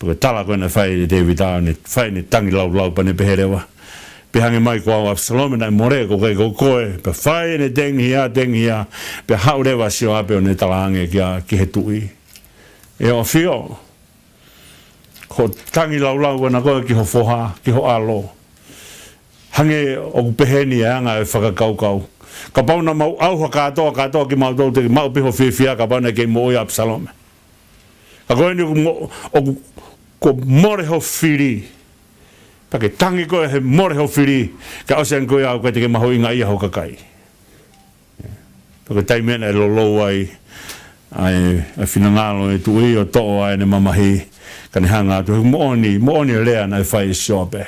Pero tala koe na whai te vita, ne whai ne tangi lau pa ne peherewa. Pehange mai koe au Absalome nai more ko koe, pe whai ne tengi hia, pe hau rewa sio ape o ne tala ange ki he tui. E o fio, ko tangi lau na koe ki ho foha, ki ho alo. Hange o peheni e anga e whakakaukau. Ka pauna mau auha katoa ki mau tau te mau piho whiwhia ka pauna kei mo i Absalome. Ka koe ni ko more ho whiri. Pa ke tangi koe he more ho whiri. Ka osean koe au koe te ke maho inga ia ho kakai. Pa ke taimena e lolo ai whinangalo e tui o to'o ai ne mamahi. Ka ne hanga atu. Mo oni lea na e whai siope.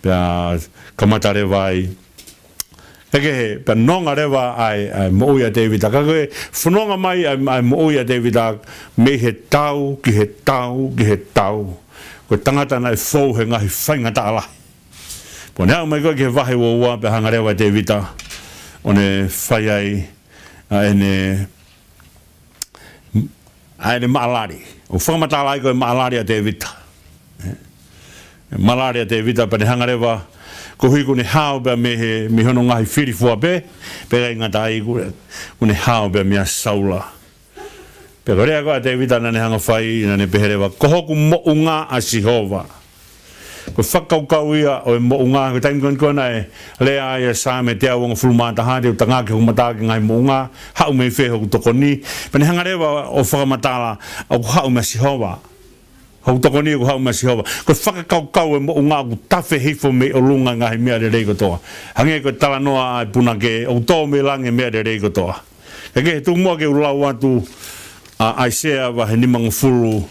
Pea kamata rewa ai. Eke pe nonga rewa ai moia Davida. Ka koe whanonga mai ai moia Davida me he tau, ki he tau. Koe tangata nai whou he ngahi whainga ta ala. Po nea mai koe ke wahe ua pe hanga rewa Davida. O ne whai ai ne maalari. O whakamata ala ai koe maalari a Davida. Maalari a Davida pe ne hanga rewa ko hui kune hao bea me hono ngahi whirifua pe gai ngata ai kune hao bea mea saula. Pe korea koa te vita nane hanga whai nane peherewa kohoku mo unga a Sihova. Ko whakaukau ia o e mo unga ko taimikoni kona e lea ai e sāme te au wanga fulumata hāte o tangake humatake ngai mo unga hau mei wheho ku tokoni. Pe ne hanga rewa o whakamatala au hau mea Sihova. Hau tokoni ko hau masi hova. Ko whakakaukau e mo ngā ku tawhe hifo me o lunga ngahi mea re reiko toa. Hange ko tala noa ai puna ke o tō me lange mea re reiko toa. E ke tu mua ke ulau atu Aisea wa he nimang fulu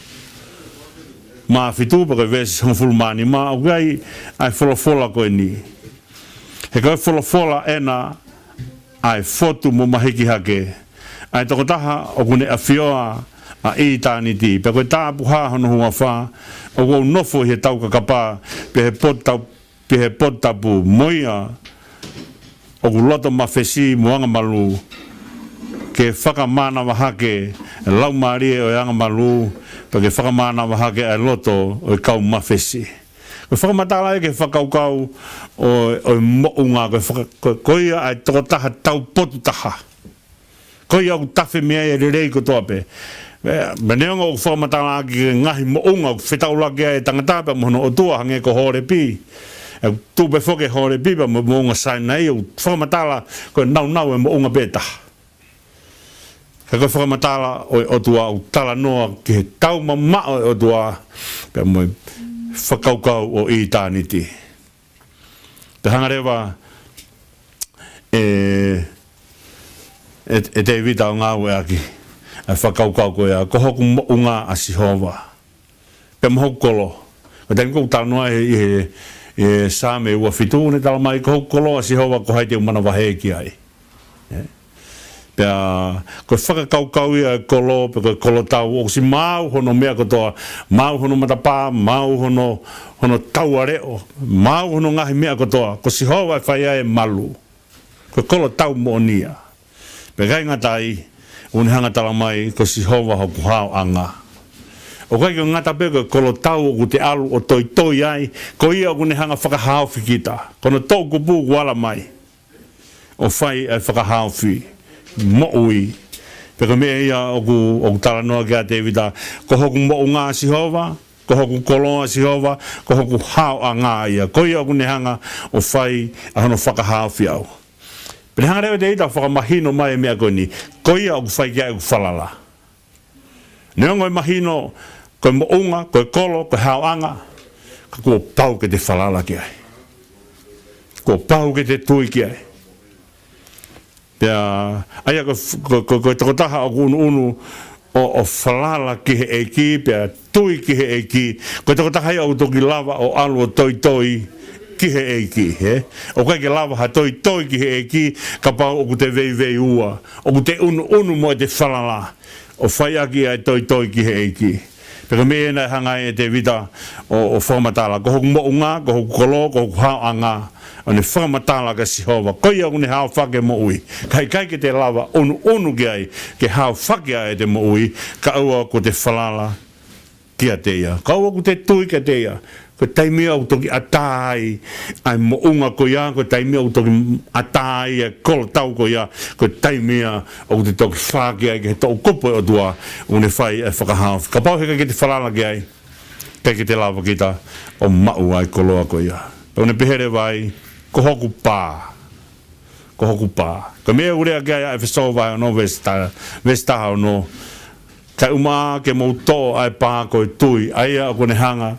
ma fitu pa ke vesi hong fulu mani ma au gai ai wholofola koe ni. He koe wholofola ena ai fotu mo mahiki hake. Ai toko taha o kune a fioa a i tāni ti. Pe koe tāpu hāhono hunga whā, o kou nofo he tau kakapā, pe he potapu moia, o kou loto mawhesi muanga malu, ke whakamana wahake, e lau marie o anga malu, pe ke whakamana wahake e loto o e kau mawhesi. Koe whakamatala e ke whakaukau o mounga, koe ia ai toko taha tau potu taha. Koe au tawhi mea e rerei kotoa pe. Meneonga o whakamatala ki ngahi mounga o whetaulaki e tangata pe mohono o tua hange ko hore pi. E tupe whoke hore pi pe mounga sainai o whakamatala koe nau e mounga peta. Ka koe whakamatala o tua o tala noa ki he tau mamao o tua pe mo whakaukau o i tāniti. Te hangarewa e te vita o ngā ue aki. A whakaukau koe a ko hoku mounga a Sihova. Pe mohoku kolo. Ko tenko utanoa e sāme ua fitu ne tala mai ko hoku kolo a Sihova ko haite umana wahe ki ai. Pea ko whakaukau ia kolo, pe ko kolo tau o si mau hono mea kotoa, mau hono matapā, mau hono tau areo, mau hono ngahi mea kotoa, ko Sihova e whaia e malu. Ko kolo tau mo nia. Pe gai ngatai, un hanga tala mai ko si hova ho hao anga o kai ko ngata pe ko lo tau o te alu o toi ai ko ia ko ne hanga whakahao whikita kono tau ko pu wala mai o whai e whakahao whi mo ui peka me ia o ku tala noa kia te vita ko hoku mo ngā si hova ko hoku koloa si hova ko hoku hao a ngā ia ko ia ko ne hanga o whai a hono whakahao whi au pene hanga rewa te ita whakamahino mai mea koni ko ia o ku whai kia e ku whalala neongo e mahino koe mounga, koe kolo, koe hauanga ka kua pau ke te whalala ki ai kua pau ke te tui ki ai pia aia koe takotaha o unu o whalala ki he eki pia tui ki he eki koe takotaha ia o toki lava o alu o toi ki he eki o kai ke lava ha toi ki he eki ka pau o ku te vei ua o ku te unu mo te whalala o whai aki ai toi ki he eki pero me ena hanga e te vita o whamatala ko hoku mounga, ko hoku kolo, ko hoku hauanga o ne whamatala ka si hova koi au ne hao whake mo ui kai ke te lava unu ki ai ke hao whake ai te mo ui ka aua ko te whalala kia te ia ka aua ko te tui kia te ia ko taimia au toki atai ai mounga ko ia ko taimia au toki atai e kolo tau ko ia ko taimia au te toki whake ai ke tau kopo o tua une whai e whakahao ka pau heka ke te whalala ki ai kai ke te lava kita o mau ai koloa ko ia une pehere vai ko hoku pā ko mea urea ki ai e whesau vai o no vestaha o no kai uma ke mouto ai pā ko i tui aia o kone hanga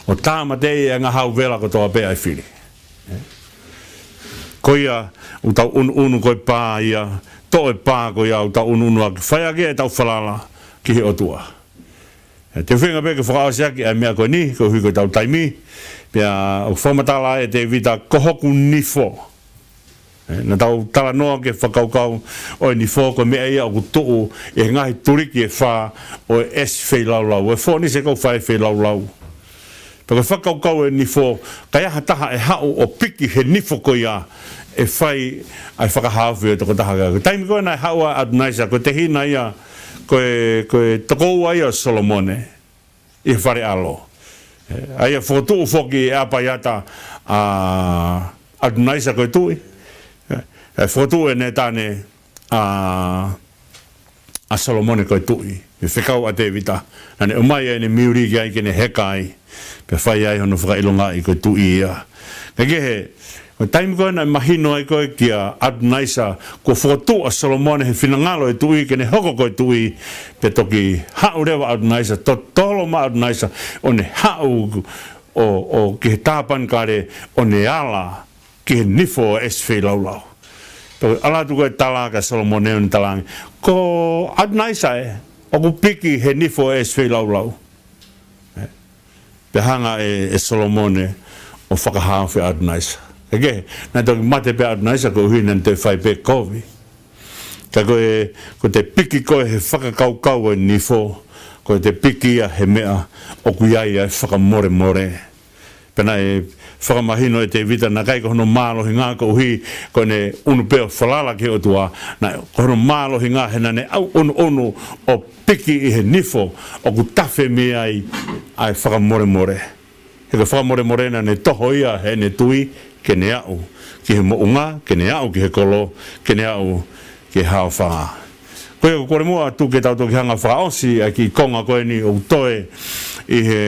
o tāma te e ngā hau vela ko toa pēa i whiri. Ko ia, u tau unu koe pā ia, to e pā ko ia, u tau unu aki, whai ake e tau whalala ki he otua. Te whenga pēke whakaasiaki e mea koe ni, ko hui koe tau taimi, pia o whamatala e te vita kohoku nifo. Na tau tala noa ke whakaukau o e nifo ko mea ia o ku tuu e ngahi turiki e wha o e es whei laulau. E whoni se kou whai whei laulau. Pero whakaukau e nifo, kai aha taha e hau o piki he nifo ko ia e whai ai whakahawhi e toko taha kaka. Taimi koe nai hau a Adunaisa, ko te hina ia, koe tokou ai o Solomone, i he whare alo. Ai a whotuu whoki e apaiata a Adunaisa koe tui. Whotuu e ne tāne a Solomone koe tui. E whekau a te vita. Nane umai e ne miuri ki ai ke ne hekai. Pe whai ai hono whakailonga i koe tui ia. Ka kehe, o taimi koe nai mahino ai koe ki a Adunaisa, ko whotu a Solomone he whinangalo e tui, ke ne hoko koe tui, pe toki hau rewa Adunaisa, to tolo ma Adunaisa, o ne hau o ki he tāpan kare, o ne ala, ki he nifo es whei laulau. Pe ala tu koe tala ka Solomone o ni talangi, ko Adunaisa e, o ku piki he nifo es whei laulau. Pe hanga e Solomone o whakahawhi Adunaisa. Eke, nai toki mate pe Adunaisa ko hui nan te whai pe kovi. Ka ko te piki koe he whakakaukau e nifo, ko te piki ia he mea o kuiai e whakamore. Pena e whakamahino e te vita na kai ko hono mālohi ngā ko hui ko ne unu peo whalala ki o tua, na ko hono mālohi ngā he nane au onu o piki i he nifo o ku tawhe mi ai whakamore. He ka whakamore na ne toho ia he ne tui ke ne au ki he mounga, ke ne au ki he kolo, ke ne au ki he hao whanga. Koe ko kore mua tu ke tau toki hanga whakaosi a ki konga koe ni o toe i he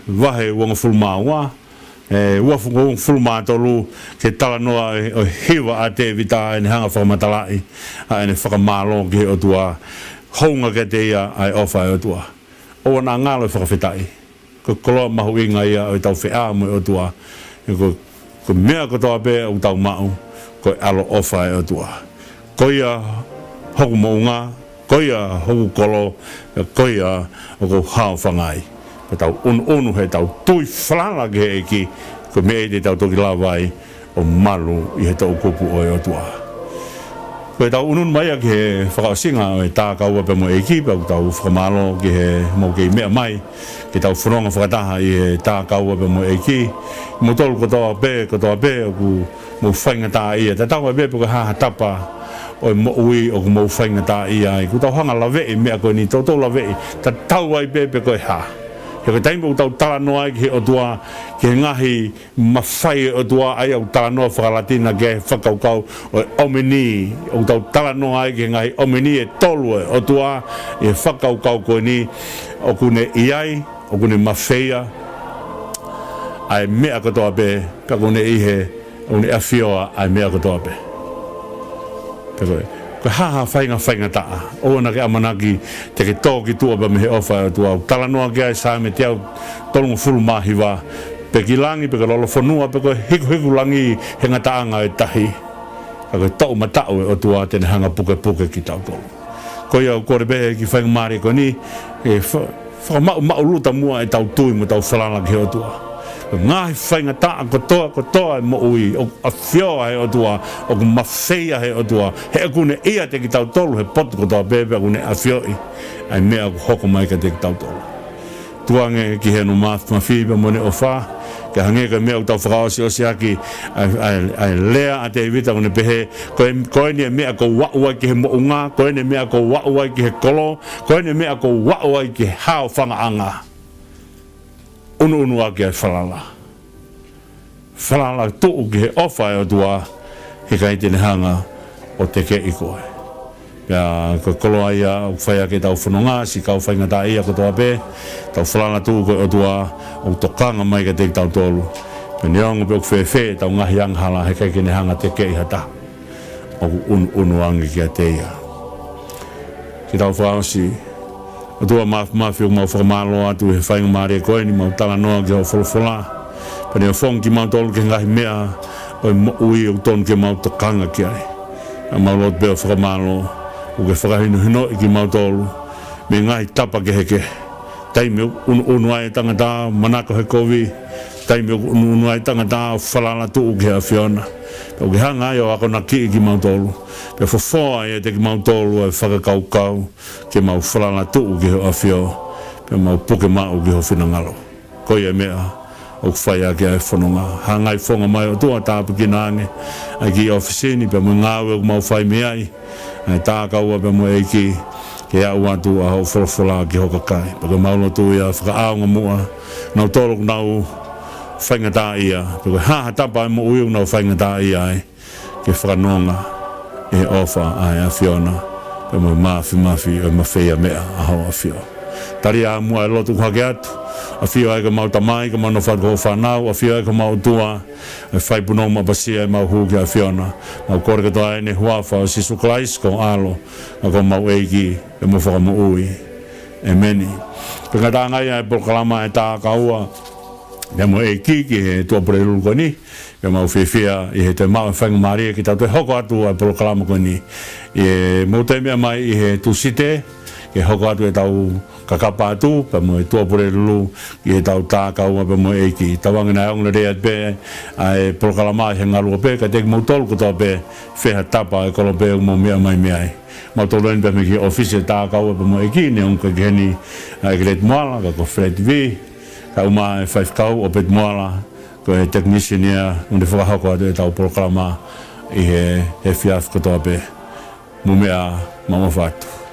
wahe wanga fulmaua. Ua fulma tolu ke tala noa o hiwa a te vita e ne hanga whakamatalai a e ne whakamalo ki he o tua hounga ke te ia ai ofa e o tua. O na ngalo e whakawhitai. Ko koloa mahu inga ia o tau whea mo e o tua. Ko mea ko toa pe o tau mau ko alo ofa e o tua. Ko ia hoku mounga, ko ia hoku kolo, ko ia o ko hao whangai. Ko tau unu he tau tui whalala ki he eki, ko mea te tau toki lawai o malu i he tau kupu o e o tua. Ko tau unun mai ki he whakaosinga o e tā kaua pe mo eki, pe tau whakamalo ki he mau ki mea mai, ki tau whanonga whakataha i he tā kaua pe mo eki. Mo tolu ko toa pe, o ku mo whainga tā ia. Ta tau e pe ko haha tapa o mo ui o mo fainga ta ia ku tau hanga la ve me ko ni to la ve ta tau ai pe ko ha he ko taimo tau tala no ai ke o tua ke ngahi mafai o tua ai o tala no fra latina ke fakau o omeni o tau tala no ai ke ngahi omeni e tolu o tua e fakau ko ni o kune iai o kune mafeia ai mea ko toa pe ka kone ihe o ne afioa ai mea ko toa pe ko ha fainga ta o na ke amanaki te ke toki tua ba me ofa tua tala noa ke ai sa me te au tolungu fulu mahiwa pe ki langi pe ka lolo fonua pe ko hiku langi he ngata anga e tahi ka ko tau matau o tua tene hanga puke ki tau tolu ko ia kore be ki fainga mari ko ni e fa ma luta mua e tau tui mo tau falala ke o tua ngai fainga ta ko toa mo ui o afio ai o tua o mafeia he o tua he kune ia te ki tau tolu he pot ko toa bebe kune afio ai mea hoko mai ka te ki tau tolu tuange ki he no mafi be mo ne ofa ke hange ka mea tau whakaosi o siaki ai lea a te vita kune pehe koe ni mea ko wa'ua ki he mounga koe ni mea ko wa'ua ki he kolo koe ni mea ko wa'ua ki he hao whangaanga unu ake ai falala tuu ki he ofa e o tua he kai tene hanga o te ke ikoe ya ko kolo ai a whaia ke tau whanonga si kau whainga ta ia ko toa pe tau falala tuu ko o tua o tokanga mai ka te tau tolu pe neongo pe o whewhe tau ngahi anghala he kai kene hanga te ke ihata o unu ange ki a te ia ki tau whaosi o tua mafi o mau whakamalo atu he whainga maare koe ni mau tala noa ki ho wholofola pane o whong ki mau tolu ke ngahi mea o ui o tonu ke mau takanga ki ai a mau lot beo whakamalo o ke whakahino hino i ki mau tolu me ngahi tapa ke heke taimi unu ai tangata manako he kovi taimi unu ai tangata whalala tuu ke a Fiona o ke hanga ai o ako na ki i ki mau tolu pe fofoa e te ki mau tolu e whakakaukau ke mau whalala tuu ki ho afio pe mau puke mau ki ho whinangalo koe e mea o whaia ki ai whanonga hangai whonga mai o tua tāpu ki nange ai ki ofisini pe mo ngāwe o mau whai me ai ai tākaua pe mo e ki ke au atu a ho wholawhala ki ho kakai pe ke maulo tu ia whakaaunga mua nau tolu nau whainga tā ia pe ke haha tapa e mo uiu nau whainga tā ia ai ke whakanonga e ofa ai a Fiona pe mo mafi o mawhia mea a ho a Fio tari a mua e lotu hake atu a Fio ai ka mau tamai ka mau no whako whanau a Fio ai ka mau tua e whaipuno ma pasia e mau huki a Fiona mau kore ka toa e ne huafa o sisu klais ko alo a ko mau eiki e mo whaka mo ui e meni pe ka tā ngai ai polkalama e tā kaua e mo eiki ki he tua pere lulko ni e mau whiwhia i he te mau whainga maria ki tau te hoko atu ai polokalama ko ni e mo te mea mai i he tusite ke hoko atu e tau kakapa atu pa mo e tua pore lulu i he tau tākaua pa mo e ki tawanga na aunga rea pe ai polokalama i he ngarua pe ka teki mau tolu ko tau pe wheha tapa e kolo pe o mo mea mai mea ai mau tolu eni pe me ki ofisi e tākaua pa mo e ki ne unka ki heni ai Great Moala ka ko Fred V ka uma e whaifkau o Pet Moala ko e technician ia unde whakahoko atu e tau polokalama i he fiaf ko tau pe mo mea mamawhatu